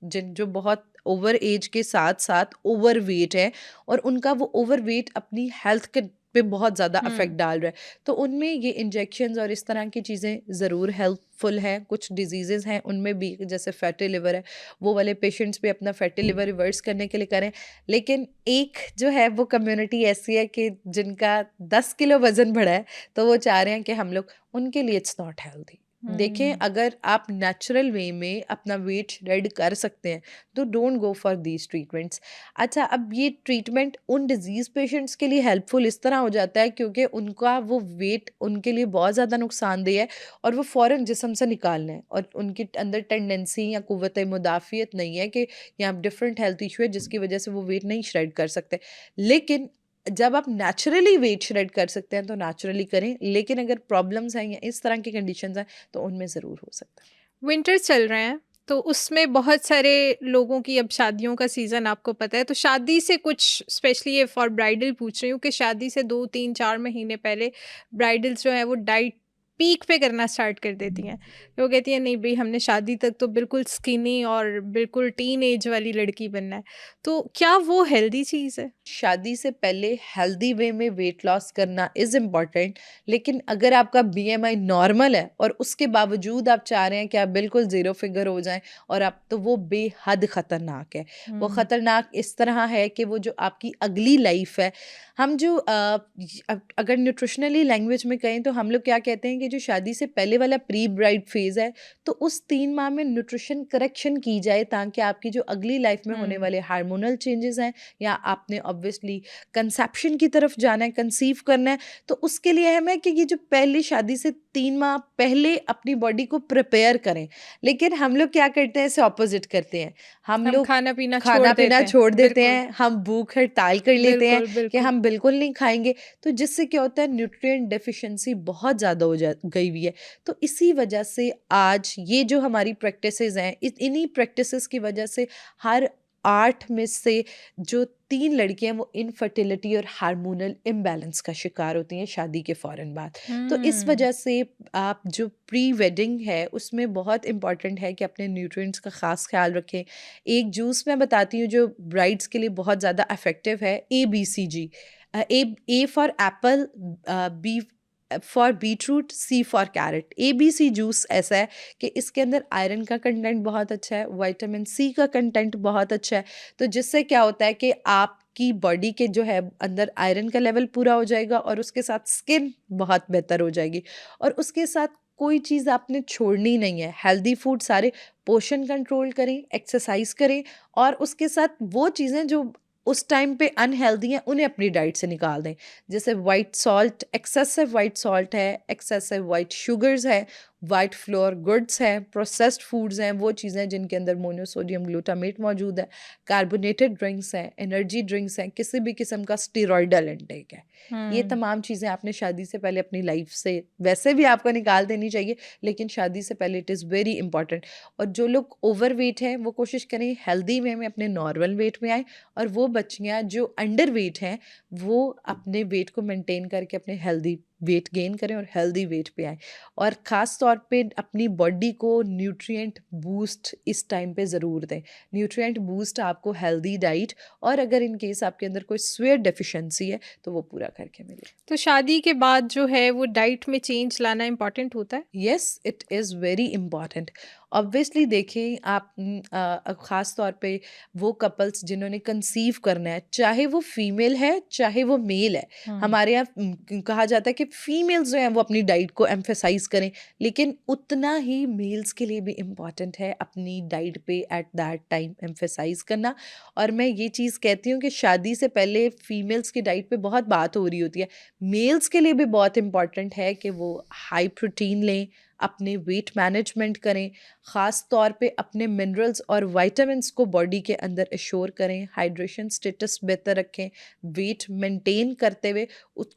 जिन जो बहुत ओवर एज के साथ साथ ओवर वेट है और उनका वो ओवर वेट अपनी हेल्थ के पे बहुत ज़्यादा अफेक्ट डाल रहा है, तो उनमें ये इंजेक्शंस और इस तरह की चीज़ें ज़रूर हेल्पफुल हैं। कुछ डिजीज़ेज़ हैं उनमें भी, जैसे फैटी लिवर है, वो वाले पेशेंट्स भी अपना फैटी लिवर रिवर्स करने के लिए करें। लेकिन एक जो है वो कम्युनिटी ऐसी है कि जिनका 10 किलो वज़न बढ़ा है तो वो चाह रहे हैं कि हम लोग, उनके लिए इट्स नॉट हेल्दी। देखें, अगर आप नेचुरल वे में अपना वेट शेड कर सकते हैं तो don't go for these treatments. अच्छा, अब ये ट्रीटमेंट उन डिजीज़ पेशेंट्स के लिए हेल्पफुल इस तरह हो जाता है क्योंकि उनका वो वेट उनके लिए बहुत ज़्यादा नुकसानदेह है और वो फ़ौरन जिस्म से निकालना है और उनके अंदर टेंडेंसी या कुव्वत मुदाफ़ियत नहीं है कि यहाँ डिफरेंट हेल्थ इशू है जिसकी वजह से वो वेट नहीं श्रेड कर सकते। लेकिन जब आप नेचुरली वेट श्रेड कर सकते हैं तो नेचुरली करें, लेकिन अगर प्रॉब्लम्स हैं या इस तरह की कंडीशंस हैं तो उनमें ज़रूर हो सकता है। विंटर्स चल रहे हैं तो उसमें बहुत सारे लोगों की, अब शादियों का सीज़न आपको पता है, तो शादी से कुछ स्पेशली ये फॉर ब्राइडल पूछ रही हूँ कि शादी से 2 3 4 महीने पहले ब्राइडल्स जो है वो डाइट पीक पे करना स्टार्ट कर देती हैं। वो कहती हैं नहीं भाई, हमने शादी तक तो बिल्कुल स्किनी और बिल्कुल टीन एज वाली लड़की बनना है। तो क्या वो हेल्दी चीज़ है? शादी से पहले हेल्दी वे में वेट लॉस करना इज़ इम्पॉर्टेंट, लेकिन अगर आपका बीएमआई नॉर्मल है और उसके बावजूद आप चाह रहे हैं कि आप बिल्कुल ज़ीरो फिगर हो जाएं और आप, तो वो बेहद ख़तरनाक है। वो ख़तरनाक इस तरह है कि वो जो आपकी अगली लाइफ है, हम जो अगर न्यूट्रिशनली लैंग्वेज में कहें तो हम लोग क्या कहते हैं कि जो शादी से पहले वाला प्री ब्राइड फेज़ है, तो उस 3 माह में न्यूट्रिशन करेक्शन की जाए ताकि आपकी जो अगली लाइफ में होने वाले हार्मोनल चेंजेस हैं या आपने ऑब्वियसली कंसेप्शन की तरफ जाना है, कंसीव करना है, तो उसके लिए अहम है कि ये जो पहली शादी से 3 माह पहले अपनी बॉडी को प्रिपेयर करें। लेकिन हम लोग क्या करते हैं, इसे ऑपोजिट करते हैं। हम लोग खाना पीना खाना पीना छोड़ देते बिल्कुल, हैं, हम भूख हड़ताल कर लेते हैं बिल्कुल, कि बिल्कुल। हम बिल्कुल नहीं खाएंगे, तो जिससे क्या होता है न्यूट्रिएंट डेफिशिएंसी बहुत ज़्यादा हो जा गई हुई है। तो इसी वजह से आज ये जो हमारी प्रैक्टिसेस हैं, इन्हीं प्रैक्टिसेस की वजह से हर 8 में से जो 3 लड़कियां वो इनफर्टिलिटी और हार्मोनल इम्बैलेंस का शिकार होती हैं शादी के फ़ौरन बाद। तो इस वजह से आप जो प्री वेडिंग है उसमें बहुत इम्पॉर्टेंट है कि अपने न्यूट्रिएंट्स का ख़ास ख्याल रखें। एक जूस मैं बताती हूँ जो ब्राइड्स के लिए बहुत ज़्यादा इफ़ेक्टिव है, ABCG। A for apple, B for beetroot, C for carrot. ABC juice ऐसा है कि इसके अंदर आयरन का कंटेंट बहुत अच्छा है, विटामिन C का कंटेंट बहुत अच्छा है, तो जिससे क्या होता है कि आपकी बॉडी के जो है अंदर आयरन का लेवल पूरा हो जाएगा और उसके साथ स्किन बहुत बेहतर हो जाएगी। और उसके साथ कोई चीज़ आपने छोड़नी नहीं है, हेल्दी फूड सारे, पोषण कंट्रोल करें, एक्सरसाइज करें और उसके साथ वो चीज़ें जो उस टाइम पे अनहेल्दी हैं उन्हें अपनी डाइट से निकाल दें। जैसे white salt, excessive white salt है, एक्सेसिव वाइट शुगर्स है, वाइट फ्लोर गुड्स हैं, प्रोसेस्ड फूड्स हैं, वो चीज़ें जिनके अंदर मोनोसोडियम ग्लूटामेट मौजूद है, कार्बोनेटेड ड्रिंक्स हैं, एनर्जी ड्रिंक्स हैं, किसी भी किस्म का स्टेरॉइडल इंटेक है। ये तमाम चीज़ें आपने शादी से पहले अपनी लाइफ से वैसे भी आपको निकाल देनी चाहिए, लेकिन शादी से पहले इट इज़ वेरी इंपॉर्टेंट। और जो लोग ओवर वेट हैं वो कोशिश करें हेल्दी वे में अपने नॉर्मल वेट में आए, और वो बच्चियाँ जो अंडर वेट हैं वो अपने वेट को मेंटेन करके अपने हेल्दी वेट गेन करें और हेल्दी वेट पे आएँ। और ख़ास तौर पे अपनी बॉडी को न्यूट्रिएंट बूस्ट इस टाइम पे ज़रूर दें। न्यूट्रिएंट बूस्ट आपको हेल्दी डाइट और अगर इन केस आपके अंदर कोई स्वेयर डेफिशिएंसी है तो वो पूरा करके मिले। तो शादी के बाद जो है वो डाइट में चेंज लाना इम्पोर्टेंट होता है? Yes, it is very important. Obviously देखिए आप ख़ास तौर पे वो कपल्स जिन्होंने कंसीव करना है, चाहे वो फीमेल है चाहे वो मेल है, हमारे यहाँ कहा जाता है कि फीमेल्स जो हैं वो अपनी डाइट को एम्फेसाइज करें, लेकिन उतना ही मेल्स के लिए भी इम्पॉर्टेंट है अपनी डाइट पे एट दैट टाइम एम्फेसाइज करना। और मैं ये चीज़ कहती हूँ कि शादी से पहले फीमेल्स की डाइट पे बहुत बात हो रही होती है, मेल्स के लिए भी बहुत इम्पॉर्टेंट है कि वो हाई प्रोटीन लें, अपने वेट मैनेजमेंट करें, ख़ास तौर पे अपने मिनरल्स और विटामिन्स को बॉडी के अंदर एश्योर करें, हाइड्रेशन स्टेटस बेहतर रखें, वेट मेंटेन करते हुए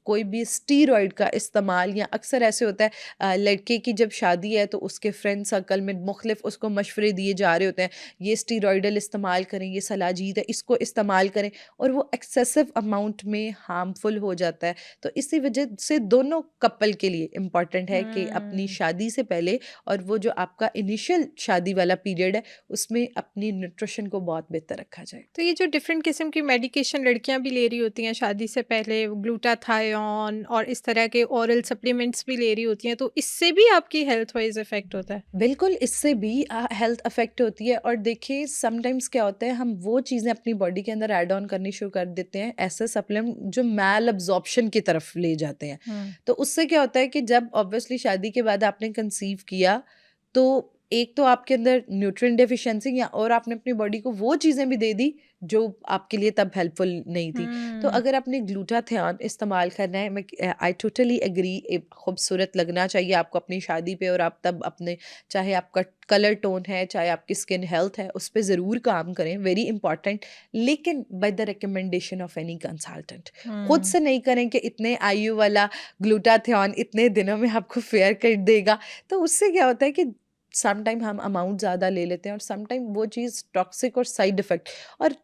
कोई भी स्टीरॉयड का इस्तेमाल, या अक्सर ऐसे होता है लड़के की जब शादी है तो उसके फ्रेंड सर्कल में मुख्तलिफ उसको मशवरे दिए जा रहे होते हैं, ये स्टीरॉयडल इस्तेमाल करें, ये सलाजीद है इसको इस्तेमाल करें, और वो एक्सेसिव अमाउंट में हार्मफुल हो जाता है। तो इसी वजह से दोनों कपल के लिए इम्पॉर्टेंट है कि अपनी शादी से पहले और वो जो आपका इनिशियल शादी वाला पीरियड है उसमें अपनी न्यूट्रिशन को बहुत बेहतर रखा जाए। तो ये जो डिफरेंट किस्म की मेडिकेशन लड़कियां भी ले रही होती हैं शादी से पहले, ग्लूटाथायोन और इस तरह के ओरल सप्लीमेंट्स भी ले रही होती हैं, तो इससे भी आपकी हेल्थ वाइज इफेक्ट होता है? बिल्कुल, इससे भी हेल्थ अफेक्ट होती है। और देखिए समटाइम्स क्या होता है, हम वो चीज़ें अपनी बॉडी के अंदर ऐड ऑन करनी शुरू कर देते हैं, ऐसे सप्लीमेंट जो मैल अब्जॉर्प्शन की तरफ ले जाते हैं। तो उससे क्या होता है कि जब ऑब्वियसली शादी के बाद आपने कंसीव किया, तो एक तो आपके अंदर न्यूट्रिएंट डेफिशिएंसी, या और आपने अपनी बॉडी को वो चीज़ें भी दे दी जो आपके लिए तब हेल्पफुल नहीं थी। तो अगर आपने ग्लूटाथियन इस्तेमाल करना है, मैं आई टोटली एग्री, खूबसूरत लगना चाहिए आपको अपनी शादी पे, और आप तब अपने, चाहे आपका कलर टोन है चाहे आपकी स्किन हेल्थ है, उस पर ज़रूर काम करें, वेरी इंपॉर्टेंट, लेकिन by the recommendation of any consultant. खुद से नहीं करें कि इतने आयु वाला ग्लूटाथियन इतने दिनों में आपको फेयर कर देगा। तो उससे क्या होता है कि सम टाइम हम अमाउंट ज़्यादा ले लेते हैं और सम टाइम वो चीज़ टॉक्सिक और साइड इफ़ेक्ट। और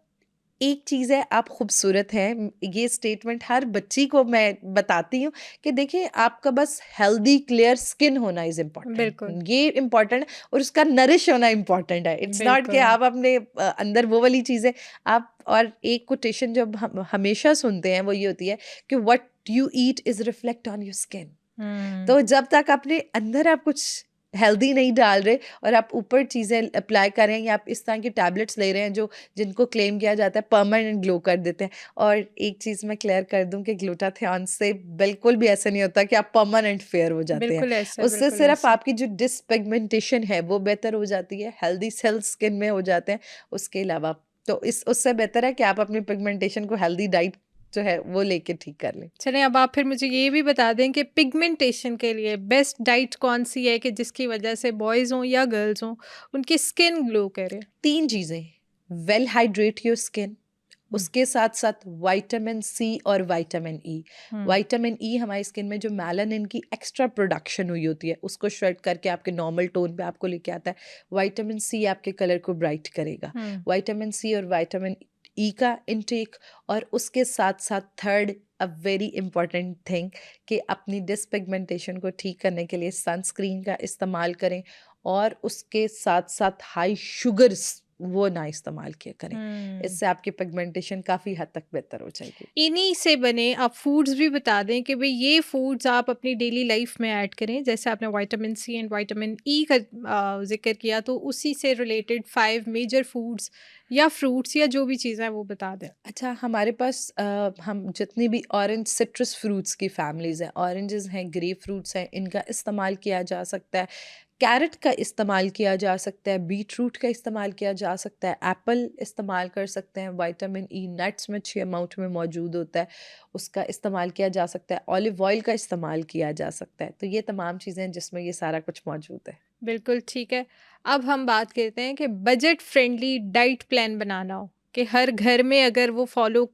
एक चीज़ है, आप खूबसूरत हैं, ये स्टेटमेंट हर बच्ची को मैं बताती हूँ कि देखिए आपका बस हेल्दी क्लियर स्किन होना इज़ बिल्कुल। इम्पॉर्टेंट, ये इम्पॉर्टेंट, और उसका नरिश होना इम्पॉर्टेंट है। इट्स नॉट कि बिल्कुल। आप अपने अंदर वो वाली चीज़ें आप। और एक कोटेशन जो हम हमेशा सुनते हैं वो ये होती है कि what you eat is reflect on your skin. तो जब तक अपने अंदर आप कुछ हेल्दी नहीं डाल रहे और आप ऊपर चीज़ें अप्लाई कर रहे हैं, या आप इस तरह की टैबलेट्स ले रहे हैं जो जिनको क्लेम किया जाता है परमानेंट ग्लो कर देते हैं। और एक चीज़ मैं क्लियर कर दूं कि ग्लूटाथियन से बिल्कुल भी ऐसा नहीं होता कि आप परमानेंट फेयर हो जाते बिल्कुल हैं। ऐसा, उससे बिल्कुल सिर्फ ऐसा। आपकी जो डिसपिगमेंटेशन है वो बेहतर हो जाती है, हेल्दी सेल्स स्किन में हो जाते हैं। उसके अलावा तो इस उससे बेहतर है कि आप अपनी पिगमेंटेशन को हेल्दी डाइट जो है वो लेके ठीक कर लें। चलें, अब आप फिर मुझे ये भी बता दें कि पिगमेंटेशन के लिए बेस्ट डाइट कौन सी है कि जिसकी वजह से बॉयज़ हों या गर्ल्स हों उनकी स्किन ग्लो करे? 3 चीज़ें, वेल हाइड्रेट योर स्किन, उसके साथ साथ विटामिन सी और विटामिन ई। विटामिन ई हमारी स्किन में जो मेलानिन की एक्स्ट्रा प्रोडक्शन हुई होती है उसको श्रेड करके आपके नॉर्मल टोन पे आपको लेके आता है। विटामिन सी आपके कलर को ब्राइट करेगा। विटामिन सी और विटामिन ई का इनटेक, और उसके साथ साथ third a very important thing कि अपनी डिसपिगमेंटेशन को ठीक करने के लिए सनस्क्रीन का इस्तेमाल करें, और उसके साथ साथ हाई शुगर्स वो ना इस्तेमाल किया करें। इससे आपकी पिगमेंटेशन काफ़ी हद तक बेहतर हो जाएगी। इन्हीं से बने आप फूड्स भी बता दें कि भाई ये फूड्स आप अपनी डेली लाइफ में ऐड करें, जैसे आपने vitamin C and vitamin E का जिक्र किया, तो उसी से रिलेटेड 5 मेजर फूड्स या फ्रूट्स या जो भी चीज़ें हैं वो बता दें। अच्छा, हमारे पास हम जितनी भी ऑरेंज सिट्रस फ्रूट्स की फैमिलीज़ हैं, ऑरेंजेस हैं, ग्रेप फ्रूट्स हैं, इनका इस्तेमाल किया जा सकता है। कैरेट का इस्तेमाल किया जा सकता है, बीट रूट का इस्तेमाल किया जा सकता है, एप्पल इस्तेमाल कर सकते हैं, विटामिन ई नट्स में अच्छी अमाउंट में मौजूद होता है, उसका इस्तेमाल किया जा सकता है, ऑलिव ऑयल का इस्तेमाल किया जा सकता है। तो ये तमाम चीज़ें हैं जिसमें ये सारा कुछ मौजूद है। बिल्कुल ठीक है। अब हम बात करते हैं कि बजट फ्रेंडली डाइट प्लान बनाना हो कि हर घर में अगर वो फॉलो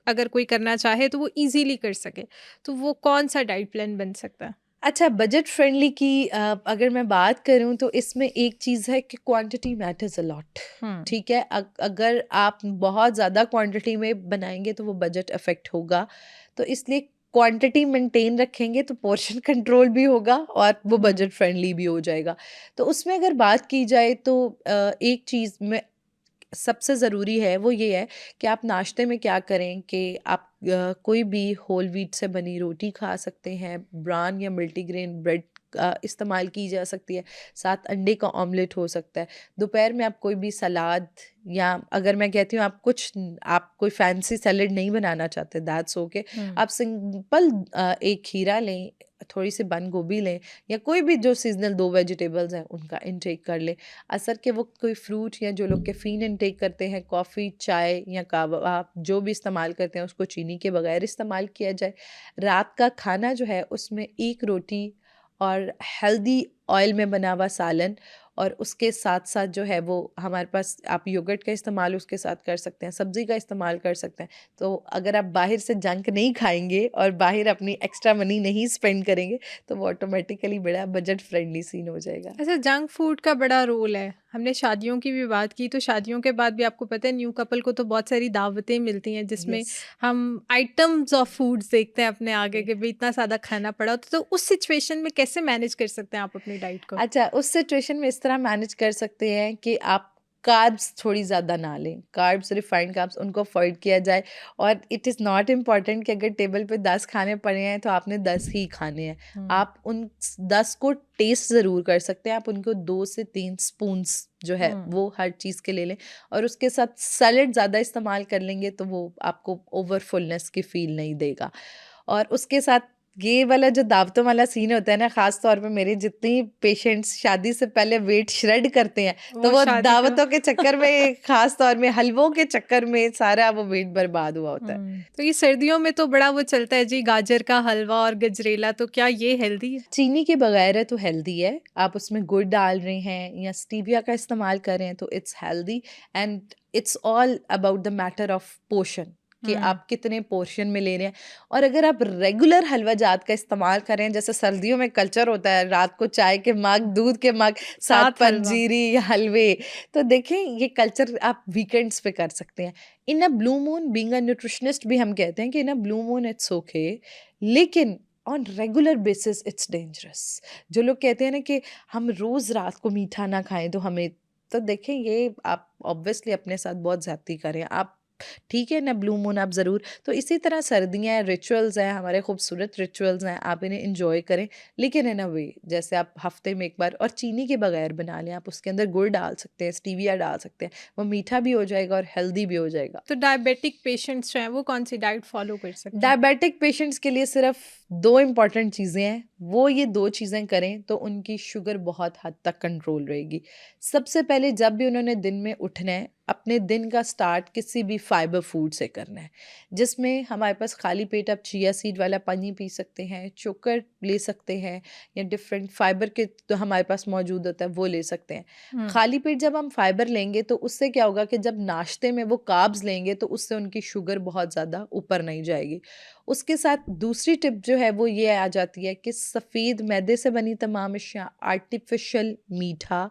अगर कोई करना चाहे तो वो इजीली कर सके, तो वो कौन सा डाइट प्लान बन सकता है? अच्छा, बजट फ्रेंडली की अगर मैं बात करूं तो इसमें एक चीज़ है कि क्वांटिटी मैटर्स अ लॉट। ठीक है, अगर आप बहुत ज़्यादा क्वांटिटी में बनाएंगे तो वो बजट अफेक्ट होगा। तो इसलिए क्वांटिटी मेंटेन रखेंगे तो पोर्शन कंट्रोल भी होगा और वो हम्म। बजट फ्रेंडली भी हो जाएगा। तो उसमें अगर बात की जाए तो एक चीज़ में सबसे ज़रूरी है वो ये है कि आप नाश्ते में क्या करें कि आप कोई भी होल व्हीट से बनी रोटी खा सकते हैं, ब्राउन या मल्टीग्रेन ब्रेड इस्तेमाल की जा सकती है, साथ अंडे का ऑमलेट हो सकता है। दोपहर में आप कोई भी सलाद, या अगर मैं कहती हूँ आप कोई फैंसी सैलेड नहीं बनाना चाहते, दैट्स ओके, आप सिंपल एक खीरा लें, थोड़ी सी बंद गोभी लें, या कोई भी जो सीजनल 2 वेजिटेबल्स हैं उनका इनटेक कर लें। असर के वक्त कोई फ्रूट, या जो लोग कैफ़ीन इनटेक करते हैं, कॉफ़ी, चाय या कहवा आप जो भी इस्तेमाल करते हैं उसको चीनी के बगैर इस्तेमाल किया जाए। रात का खाना जो है उसमें एक रोटी और हेल्दी ऑयल में बना हुआ सालन, और उसके साथ साथ जो है वो हमारे पास आप योगर्ट का इस्तेमाल उसके साथ कर सकते हैं, सब्ज़ी का इस्तेमाल कर सकते हैं। तो अगर आप बाहर से जंक नहीं खाएंगे और बाहर अपनी एक्स्ट्रा मनी नहीं स्पेंड करेंगे तो वो ऑटोमेटिकली बड़ा बजट फ्रेंडली सीन हो जाएगा। अच्छा, जंक फूड का बड़ा रोल है। हमने शादियों की भी बात की, तो शादियों के बाद भी आपको पता है न्यू कपल को तो बहुत सारी दावतें मिलती हैं जिसमें यस। हम आइटम्स ऑफ फूड्स देखते हैं अपने आगे कि भाई इतना ज़्यादा खाना पड़ा हो। तो उस सिचुएशन में कैसे मैनेज कर सकते हैं आप अपनी डाइट को? अच्छा, उस सिचुएशन में इस तरह मैनेज कर सकते हैं कि आप कार्ब्स थोड़ी ज़्यादा ना लें, कार्ब्स, रिफाइंड कार्ब्स, उनको अवॉइड किया जाए। और इट इज़ नॉट इम्पॉर्टेंट कि अगर टेबल पे 10 खाने पड़े हैं तो आपने 10 ही खाने हैं। आप उन 10 को टेस्ट ज़रूर कर सकते हैं, आप उनको 2 से 3 स्पून्स जो है वो हर चीज़ के ले लें, और उसके साथ सैलेड ज़्यादा इस्तेमाल कर लेंगे तो वो आपको ओवरफुलनेस की फील नहीं देगा। और उसके साथ ये वाला जो दावतों वाला सीन होता है ना, ख़ास तौर पे मेरे जितनी पेशेंट्स शादी से पहले वेट श्रेड करते हैं, तो वो शादी तो दावतों के चक्कर में, ख़ास तौर में हलवों के चक्कर में सारा वो वेट बर्बाद हुआ होता है। तो ये सर्दियों में तो बड़ा वो चलता है जी, गाजर का हलवा और गजरेला, तो क्या ये हेल्दी है? चीनी के बगैर है तो हेल्दी है, आप उसमें गुड़ डाल रहे हैं या स्टीविया का इस्तेमाल कर रहे हैं तो it's healthy, and it's all about the matter of portion कि आप कितने पोर्शन में ले रहे हैं। और अगर आप रेगुलर हलवा जात का इस्तेमाल करें, जैसे सर्दियों में कल्चर होता है रात को चाय के मग, दूध के मग, साथ साथ हलवा। पंजीरी या हलवे, तो देखें ये कल्चर आप वीकेंड्स पे कर सकते हैं। In a blue moon, being a nutritionist भी हम कहते हैं कि in a blue moon it's okay, लेकिन on regular basis it's dangerous. जो लोग कहते हैं ना कि हम रोज़ रात को मीठा ना खाएं तो हमें, तो देखें ये आप ऑब्वियसली अपने साथ बहुत ज़्यादती करें आप, ठीक है ना, ब्लू मून आप ज़रूर। तो इसी तरह सर्दियाँ हैं, रिचुअल्स हैं, हमारे खूबसूरत रिचुअल्स हैं, आप इन्हें इंजॉय करें, लेकिन इन अ वे जैसे आप हफ्ते में एक बार, और चीनी के बगैर बना लें, आप उसके अंदर गुड़ डाल सकते हैं, स्टीविया डाल सकते हैं, वो मीठा भी हो जाएगा और हेल्दी भी हो जाएगा। तो डायबिटिक पेशेंट्स जो हैं वो कौन सी डाइट फॉलो कर सकते हैं? डायबिटिक पेशेंट्स के लिए सिर्फ 2 इम्पॉर्टेंट चीज़ें हैं, वो ये 2 चीज़ें करें तो उनकी शुगर बहुत हद तक कंट्रोल रहेगी। सबसे पहले जब भी उन्होंने दिन में उठना है, अपने दिन का स्टार्ट किसी भी फाइबर फूड से करना है, जिसमें हमारे पास खाली पेट आप चिया सीड वाला पानी पी सकते हैं, चोकर ले सकते हैं, या डिफरेंट फाइबर के तो हमारे पास मौजूद होता है वो ले सकते हैं। खाली पेट जब हम फाइबर लेंगे तो उससे क्या होगा कि जब नाश्ते में वो कार्ब्स लेंगे तो उससे उनकी शुगर बहुत ज़्यादा ऊपर नहीं जाएगी। उसके साथ दूसरी टिप जो है वो ये आ जाती है कि सफ़ेद मैदे से बनी तमाम अशिया, आर्टिफिशियल मीठा,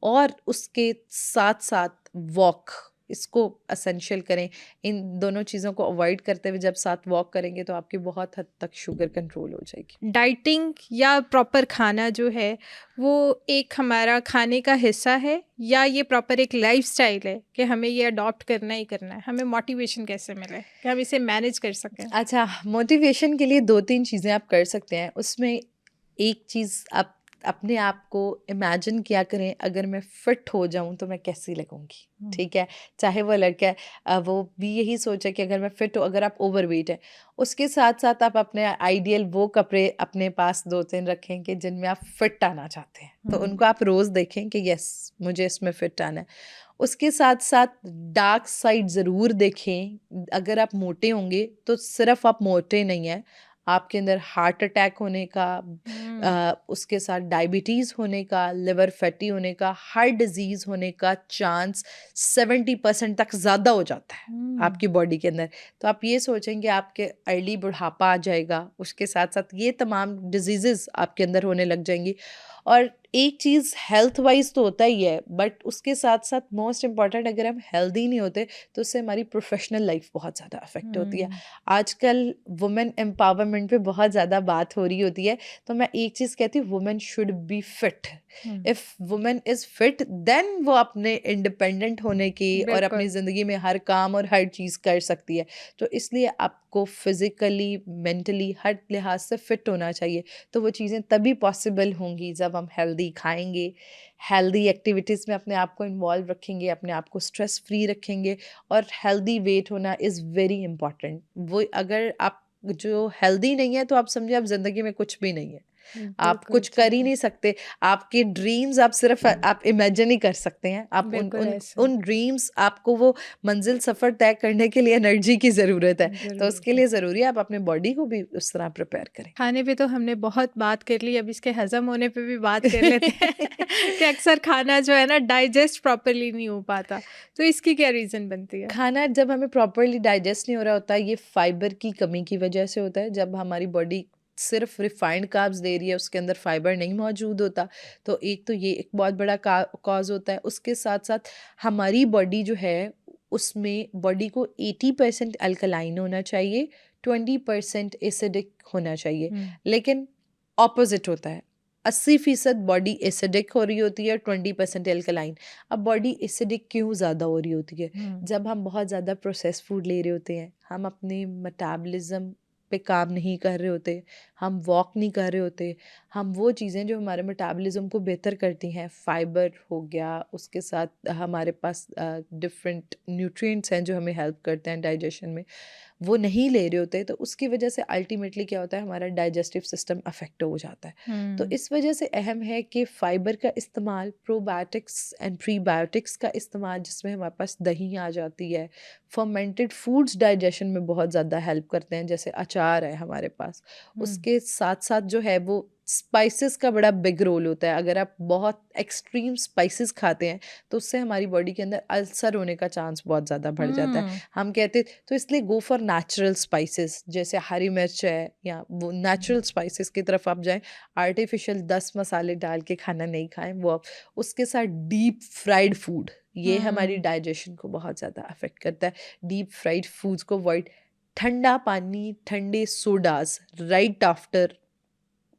और उसके साथ साथ वॉक, इसको असेंशियल करें। इन दोनों चीज़ों को अवॉइड करते हुए जब साथ वॉक करेंगे तो आपकी बहुत हद तक शुगर कंट्रोल हो जाएगी। डाइटिंग या प्रॉपर खाना जो है वो एक हमारा खाने का हिस्सा है, या ये प्रॉपर एक लाइफस्टाइल है कि हमें ये अडॉप्ट करना ही करना है? हमें मोटिवेशन कैसे मिले कि हम इसे मैनेज कर सकें? अच्छा, मोटिवेशन के लिए 2-3 चीज़ें आप कर सकते हैं। उसमें एक चीज़, आप अपने आप को इमेजिन किया करें, अगर मैं फिट हो जाऊं तो मैं कैसी लगूंगी, ठीक है? चाहे वो लड़का है, वो भी यही सोचे कि अगर मैं फिट हूँ, अगर आप ओवरवेट है, उसके साथ साथ आप अपने आइडियल वो कपड़े अपने पास 2-3 रखें कि जिनमें आप फिट आना चाहते हैं, तो उनको आप रोज़ देखें कि यस मुझे इसमें फिट आना है। उसके साथ साथ डार्क साइड ज़रूर देखें। अगर आप मोटे होंगे तो सिर्फ आप मोटे नहीं हैं, आपके अंदर हार्ट अटैक होने का, उसके साथ डायबिटीज़ होने का, लिवर फैटी होने का, हार्ट डिजीज़ होने का चांस 70% तक ज़्यादा हो जाता है आपकी बॉडी के अंदर। तो आप ये सोचेंगे आपके अर्ली बुढ़ापा आ जाएगा, उसके साथ साथ ये तमाम डिजीज़ेस आपके अंदर होने लग जाएंगी। और एक चीज़ हेल्थ वाइज तो होता ही है, बट उसके साथ साथ मोस्ट इम्पॉर्टेंट, अगर हम हेल्दी नहीं होते तो उससे हमारी प्रोफेशनल लाइफ बहुत ज़्यादा अफेक्ट होती है। आजकल वुमेन एम्पावरमेंट पे बहुत ज़्यादा बात हो रही होती है, तो मैं एक चीज़ कहती हूँ, women should be fit. If women is fit then वो अपने इंडिपेंडेंट होने की और अपनी बिल्कुल। ज़िंदगी में हर काम और हर चीज़ कर सकती है। तो इसलिए आपको फिज़िकली, मेंटली, हर लिहाज से फिट होना चाहिए। तो वो चीज़ें तभी पॉसिबल होंगी जब हम हेल्दी खाएँगे, हेल्दी एक्टिविटीज़ में अपने आप को इन्वॉल्व रखेंगे, अपने आप को स्ट्रेस फ्री रखेंगे, और हेल्दी वेट होना इज़ वेरी इम्पॉर्टेंट। वो अगर आप जो हेल्दी नहीं है तो आप समझिए आप ज़िंदगी में कुछ भी नहीं है। आप बिल्कुल कुछ कर ठीक ही है। नहीं सकते। आपके ड्रीम्स आप सिर्फ़ आप इमेजिन ही कर सकते हैं। आप उन बिल्कुल उन ऐसा उन ड्रीम्स, आपको वो मंज़िल सफ़र तय करने के लिए एनर्जी की ज़रूरत है। तो उसके ज़रूरत है। लिए ज़रूरी है आप अपने बॉडी को भी उस तरह प्रिपेयर करें। खाने पे तो हमने बहुत बात कर ली, अब इसके हज़म होने पे भी बात कर लेते हैं कि अक्सर खाना जो है ना डाइजेस्ट प्रॉपर्ली नहीं हो पाता। तो इसकी क्या रीज़न बनती है? खाना जब हमें प्रॉपरली डाइजेस्ट नहीं हो रहा होता, ये फाइबर की कमी की वजह से होता है। जब हमारी बॉडी सिर्फ रिफाइंड कार्ब्स दे रही है, उसके अंदर फाइबर नहीं मौजूद होता, तो एक तो ये एक बहुत बड़ा कॉज होता है। उसके साथ साथ हमारी बॉडी जो है, उसमें बॉडी को 80% अल्कलाइन होना चाहिए, 20% एसिडिक होना चाहिए। हुँ। लेकिन ऑपोजिट होता है, 80% बॉडी एसिडिक हो रही होती है, 20% एल्कलाइन। अब बॉडी एसिडिक क्यों ज़्यादा हो रही होती है? हुँ। जब हम बहुत ज़्यादा प्रोसेस फूड ले रहे होते हैं, हम अपने मेटाबॉलिज्म पे काम नहीं कर रहे होते, हम वॉक नहीं कर रहे होते, हम वो चीज़ें जो हमारे मेटाबॉलिज्म को बेहतर करती हैं, फाइबर हो गया, उसके साथ हमारे पास डिफरेंट न्यूट्रिएंट्स हैं जो हमें हेल्प करते हैं डाइजेशन में, वो नहीं ले रहे होते, तो उसकी वजह से अल्टीमेटली क्या होता है, हमारा डाइजेस्टिव सिस्टम अफेक्ट हो जाता है। तो हुँ। इस वजह से अहम है कि फ़ाइबर का इस्तेमाल, प्रोबायोटिक्स एंड प्रीबायोटिक्स का इस्तेमाल, जिसमें हमारे पास दही आ जाती है, फर्मेंटेड फूड्स डाइजेशन में बहुत ज़्यादा हेल्प करते हैं, जैसे अचार है हमारे पास। हुँ। उसके साथ-साथ जो है वो स्पाइसेस का बड़ा बिग रोल होता है। अगर आप बहुत एक्सट्रीम स्पाइसेस खाते हैं, तो उससे हमारी बॉडी के अंदर अल्सर होने का चांस बहुत ज़्यादा बढ़ जाता है। हुँ। हम कहते, तो इसलिए गो फॉर नेचुरल स्पाइसेस, जैसे हरी मिर्च है, या वो नेचुरल स्पाइसेस की तरफ आप जाएं। आर्टिफिशियल 10 मसाले डाल के खाना नहीं खाएं, वो आप उसके साथ डीप फ्राइड फूड, ये हमारी हुँ। डाइजेशन को बहुत ज़्यादा अफेक्ट करता है। डीप फ्राइड फूड्स को अवॉइड, ठंडा पानी, ठंडे sodas right after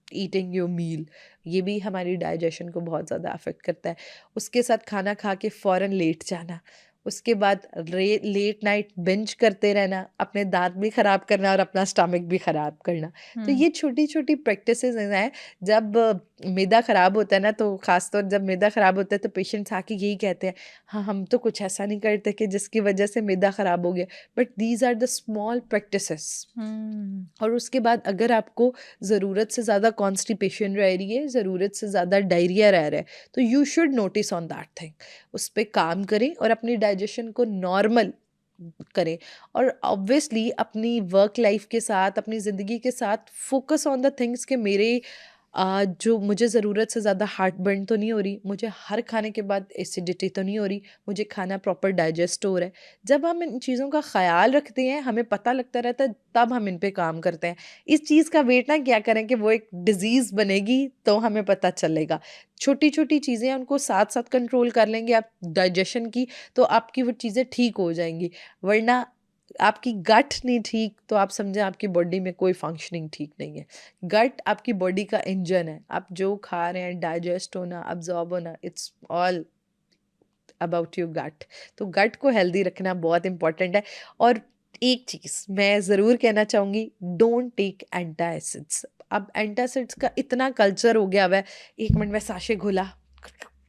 eating your meal, ये भी हमारी डाइजेशन को बहुत ज़्यादा अफेक्ट करता है। उसके साथ खाना खा के फ़ौरन लेट जाना, उसके बाद लेट नाइट बिंज करते रहना, अपने दांत भी ख़राब करना और अपना स्टमक भी ख़राब करना। तो हुँ। ये छोटी छोटी प्रैक्टिसेस हैं। जब मैदा ख़राब होता है ना, तो ख़ासतौर जब मैदा ख़राब होता है तो पेशेंट्स आके यही कहते हैं, हाँ हम तो कुछ ऐसा नहीं करते कि जिसकी वजह से मैदा ख़राब हो गया, but these are the small practices. हुँ। और उसके बाद अगर आपको ज़रूरत से ज़्यादा कॉन्स्टिपेशन रह रही है, ज़रूरत से ज़्यादा डायरिया रह रहा है, तो you should notice on that thing. उस पे काम करें और अपनी डाइजेशन को नॉर्मल करें। और ऑब्वियसली अपनी वर्क लाइफ के साथ, अपनी ज़िंदगी के साथ फोकस ऑन द थिंग्स कि मेरे जो मुझे ज़रूरत से ज़्यादा हार्ट बर्न तो नहीं हो रही, मुझे हर खाने के बाद एसिडिटी तो नहीं हो रही, मुझे खाना प्रॉपर डाइजेस्ट हो रहा है। जब हम इन चीज़ों का ख़्याल रखते हैं, हमें पता लगता रहता है, तब हम इन पे काम करते हैं। इस चीज़ का वेट ना क्या करें कि वो एक डिज़ीज़ बनेगी तो हमें पता चलेगा। छोटी-छोटी चीज़ें हैं, उनको साथ-साथ कंट्रोल कर लेंगे आप डाइजेशन की, तो आपकी वो चीज़ें ठीक हो जाएँगी। वरना आपकी गट नहीं ठीक, तो आप समझें आपकी बॉडी में कोई फंक्शनिंग ठीक नहीं है। गट आपकी बॉडी का इंजन है। आप जो खा रहे हैं, डाइजेस्ट होना, अब्ज़ॉर्ब होना, it's all about your gut. तो गट को हेल्दी रखना बहुत इम्पोर्टेंट है। और एक चीज़ मैं ज़रूर कहना चाहूँगी, डोंट टेक एंटासिड्स। अब एंटासिड्स का इतना कल्चर हो गया हुआ है, 1 मिनट में साशे घोला,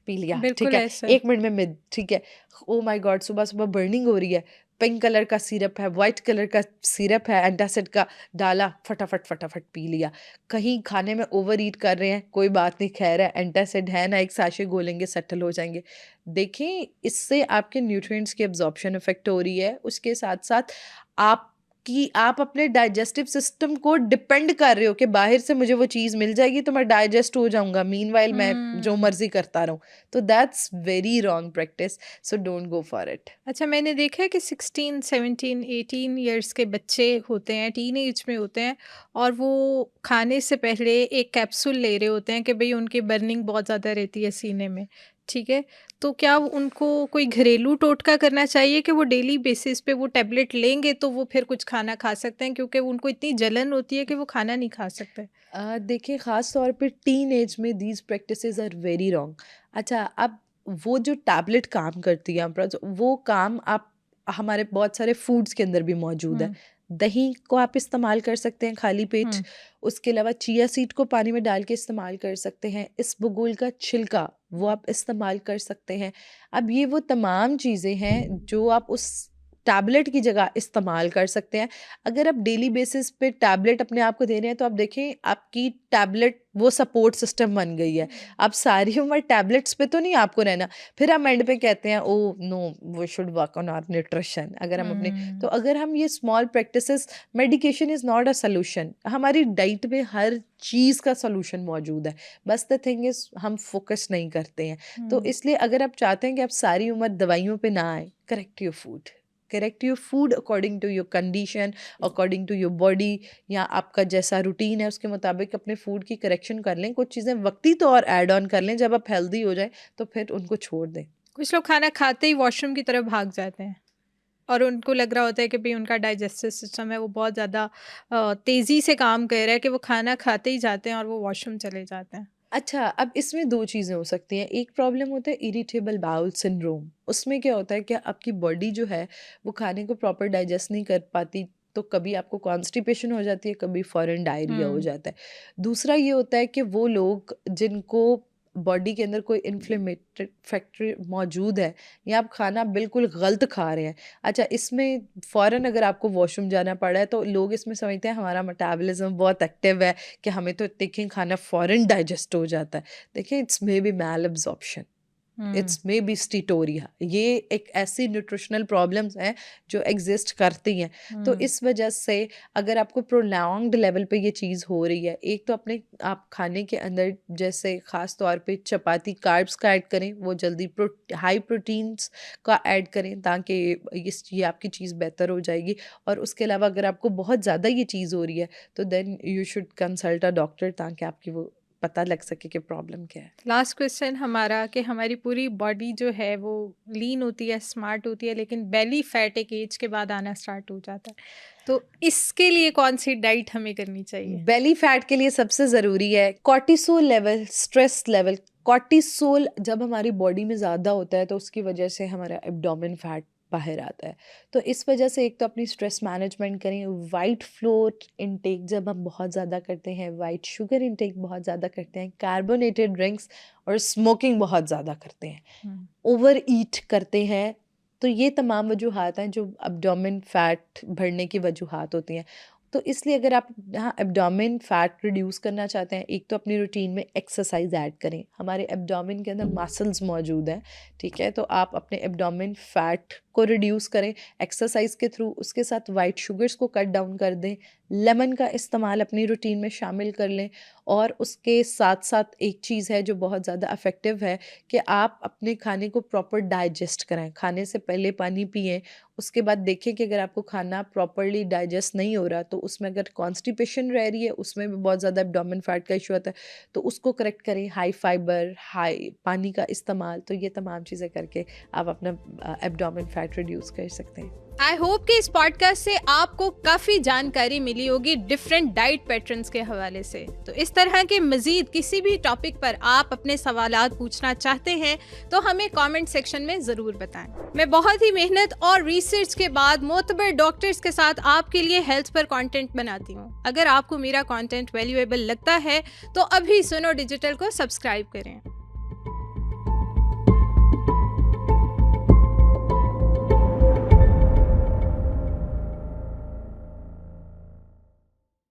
पी लिया, ठीक बिल्कुल है? ऐसा है। 1 मिनट में मिद, ठीक है? Oh my God! सुबह-सुबह बर्निंग हो रही है, पिंक कलर का सिरप है, व्हाइट कलर का सिरप है एंटासिड का, डाला, फटाफट पी लिया। कहीं खाने में ओवर ईट कर रहे हैं, कोई बात नहीं, खैर है, एंटासिड है ना, एक साशे घोलेंगे, सेटल हो जाएँगे। देखें, इससे आपके न्यूट्रिएंट्स की एब्ज़ॉर्प्शन इफ़ेक्ट हो रही है, उसके साथ-साथ आप कि आप अपने डाइजेस्टिव सिस्टम को डिपेंड कर रहे हो कि बाहर से मुझे वो चीज़ मिल जाएगी तो मैं डाइजेस्ट हो जाऊंगा, मीनवाइल मैं जो मर्जी करता रहूं। तो that's very wrong practice, so don't go for it. अच्छा, मैंने देखा है कि 16, 17, 18 ईयर्स के बच्चे होते हैं, टीन एज में होते हैं, और वो खाने से पहले एक कैप्सूल ले रहे होते हैं कि भाई उनकी बर्निंग बहुत ज़्यादा रहती है सीने में, ठीक है? तो क्या उनको कोई घरेलू टोटका करना चाहिए कि वो डेली बेसिस पे वो टैबलेट लेंगे तो वो फिर कुछ खाना खा सकते हैं, क्योंकि उनको इतनी जलन होती है कि वो खाना नहीं खा सकते? देखिए, ख़ास तौर पे टीन एज में these practices are very wrong. अच्छा, अब वो जो टैबलेट काम करती है अमृत, वो काम आप हमारे बहुत सारे फूड्स के अंदर भी मौजूद है। दही को आप इस्तेमाल कर सकते हैं खाली पेट। उसके अलावा चिया सीड को पानी में डाल के इस्तेमाल कर सकते हैं। इसबगोल का छिलका वो आप इस्तेमाल कर सकते हैं। अब ये वो तमाम चीज़ें हैं जो आप उस टैबलेट की जगह इस्तेमाल कर सकते हैं। अगर आप डेली बेसिस पे टैबलेट अपने आप को दे रहे हैं तो आप देखें आपकी टैबलेट वो सपोर्ट सिस्टम बन गई है। आप सारी उम्र टैबलेट्स पे तो नहीं आपको रहना। फिर हम एंड पे कहते हैं oh no we should work on our nutrition. अगर हम अपने तो अगर हम ये small practices, medication is not a solution. हमारी डाइट में हर चीज़ का सॉल्यूशन मौजूद है, बस द थिंग इज़ हम फोकस नहीं करते हैं। तो इसलिए अगर आप चाहते हैं कि आप सारी उम्र दवाइयों पे ना आए, correct your food, correct your food according to your condition, according to your body, या आपका जैसा रूटीन है उसके मुताबिक अपने फूड की करेक्शन कर लें। कुछ चीज़ें वक्ती तौर ऐड ऑन कर लें, जब आप हेल्दी हो जाए तो फिर उनको छोड़ दें। कुछ लोग खाना खाते ही वॉशरूम की तरफ भाग जाते हैं और उनको लग रहा होता है कि भाई उनका डाइजेस्टिव सिस्टम है वो बहुत ज़्यादा तेज़ी से काम कर रहा है कि वो खाना खाते ही जाते हैं और वो वॉशरूम चले जाते हैं। अच्छा, अब इसमें 2 चीज़ें हो सकती हैं। एक प्रॉब्लम होता है इरिटेबल बाउल सिंड्रोम। उसमें क्या होता है कि आपकी बॉडी जो है वो खाने को प्रॉपर डाइजेस्ट नहीं कर पाती, तो कभी आपको कॉन्स्टिपेशन हो जाती है, कभी फौरन डायरिया हो जाता है। दूसरा ये होता है कि वो लोग जिनको बॉडी के अंदर कोई इन्फ्लेमेटरी फैक्टर मौजूद है, या आप खाना बिल्कुल गलत खा रहे हैं। अच्छा, इसमें फ़ौरन अगर आपको वॉशरूम जाना पड़ा है तो लोग इसमें समझते हैं हमारा मेटाबॉलिज्म बहुत एक्टिव है कि हमें तो देखें खाना फ़ौरन डाइजेस्ट हो जाता है। देखिए, it's may be malabsorption, it's may be steatorrhoea. ये एक ऐसी न्यूट्रिशनल प्रॉब्लम्स हैं जो एग्जिस्ट करती हैं। तो इस वजह से अगर आपको प्रोलॉन्ग्ड लेवल पे ये चीज़ हो रही है, एक तो अपने आप खाने के अंदर जैसे ख़ास तौर पे चपाती कार्ब्स का ऐड करें, वो जल्दी हाई प्रोटीन्स का ऐड करें ताकि ये आपकी चीज़ बेहतर हो जाएगी। और उसके अलावा अगर आपको बहुत ज़्यादा ये चीज़ हो रही है तो then you should consult a doctor ताकि आपकी वो पता लग सके कि प्रॉब्लम क्या है। लास्ट क्वेश्चन हमारा कि हमारी पूरी बॉडी जो है वो लीन होती है, स्मार्ट होती है, लेकिन बेली फैट एक एज के बाद आना स्टार्ट हो जाता है, तो इसके लिए कौन सी डाइट हमें करनी चाहिए? बेली फैट के लिए सबसे ज़रूरी है cortisol level, stress level. Cortisol जब हमारी बॉडी में ज़्यादा होता है तो उसकी वजह से हमारा एब्डोमेन फैट बाहर आता है। तो इस वजह से एक तो अपनी स्ट्रेस मैनेजमेंट करें। वाइट फ्लोर इनटेक जब हम बहुत ज़्यादा करते हैं, वाइट शुगर इनटेक बहुत ज़्यादा करते हैं, कार्बोनेटेड ड्रिंक्स और स्मोकिंग बहुत ज़्यादा करते हैं, ओवर ईट करते हैं, तो ये तमाम वजूहात हैं जो एब्डोमेन फैट बढ़ने की वजूहात होती हैं। तो इसलिए अगर आप यहाँ एब्डोमेन फैट रिड्यूस करना चाहते हैं, एक तो अपनी रूटीन में एक्सरसाइज ऐड करें। हमारे एब्डोमेन के अंदर मसल्स मौजूद हैं, ठीक है, तो आप अपने एब्डोमेन फैट को रिड्यूस करें एक्सरसाइज के थ्रू। उसके साथ वाइट शुगर्स को कट डाउन कर दें, लेमन का इस्तेमाल अपनी रूटीन में शामिल कर लें। और उसके साथ साथ एक चीज़ है जो बहुत ज़्यादा इफ़ेक्टिव है कि आप अपने खाने को प्रॉपर डाइजेस्ट कराएं। खाने से पहले पानी पिएं, उसके बाद देखें कि अगर आपको खाना प्रॉपरली डाइजेस्ट नहीं हो रहा तो उसमें अगर कॉन्स्टिपेशन रह रही है, उसमें भी बहुत ज़्यादा एब्डोमेन फैट का इशू आता है, तो उसको करेक्ट करें। हाई फाइबर, हाई पानी का इस्तेमाल, तो ये तमाम चीज़ें करके आप अपना एब्डोमेन फैट रिड्यूस कर सकते हैं। आई होप कि इस पॉडकास्ट से आपको काफ़ी जानकारी मिली होगी डिफरेंट डाइट पैटर्न्स के हवाले से। तो इस तरह के मज़ीद किसी भी टॉपिक पर आप अपने सवालात पूछना चाहते हैं तो हमें कमेंट सेक्शन में ज़रूर बताएं। मैं बहुत ही मेहनत और रिसर्च के बाद मोतबर डॉक्टर्स के साथ आपके लिए हेल्थ पर कंटेंट बनाती हूँ। अगर आपको मेरा कंटेंट वैल्यूएबल लगता है तो अभी सुनो डिजिटल को सब्सक्राइब करें।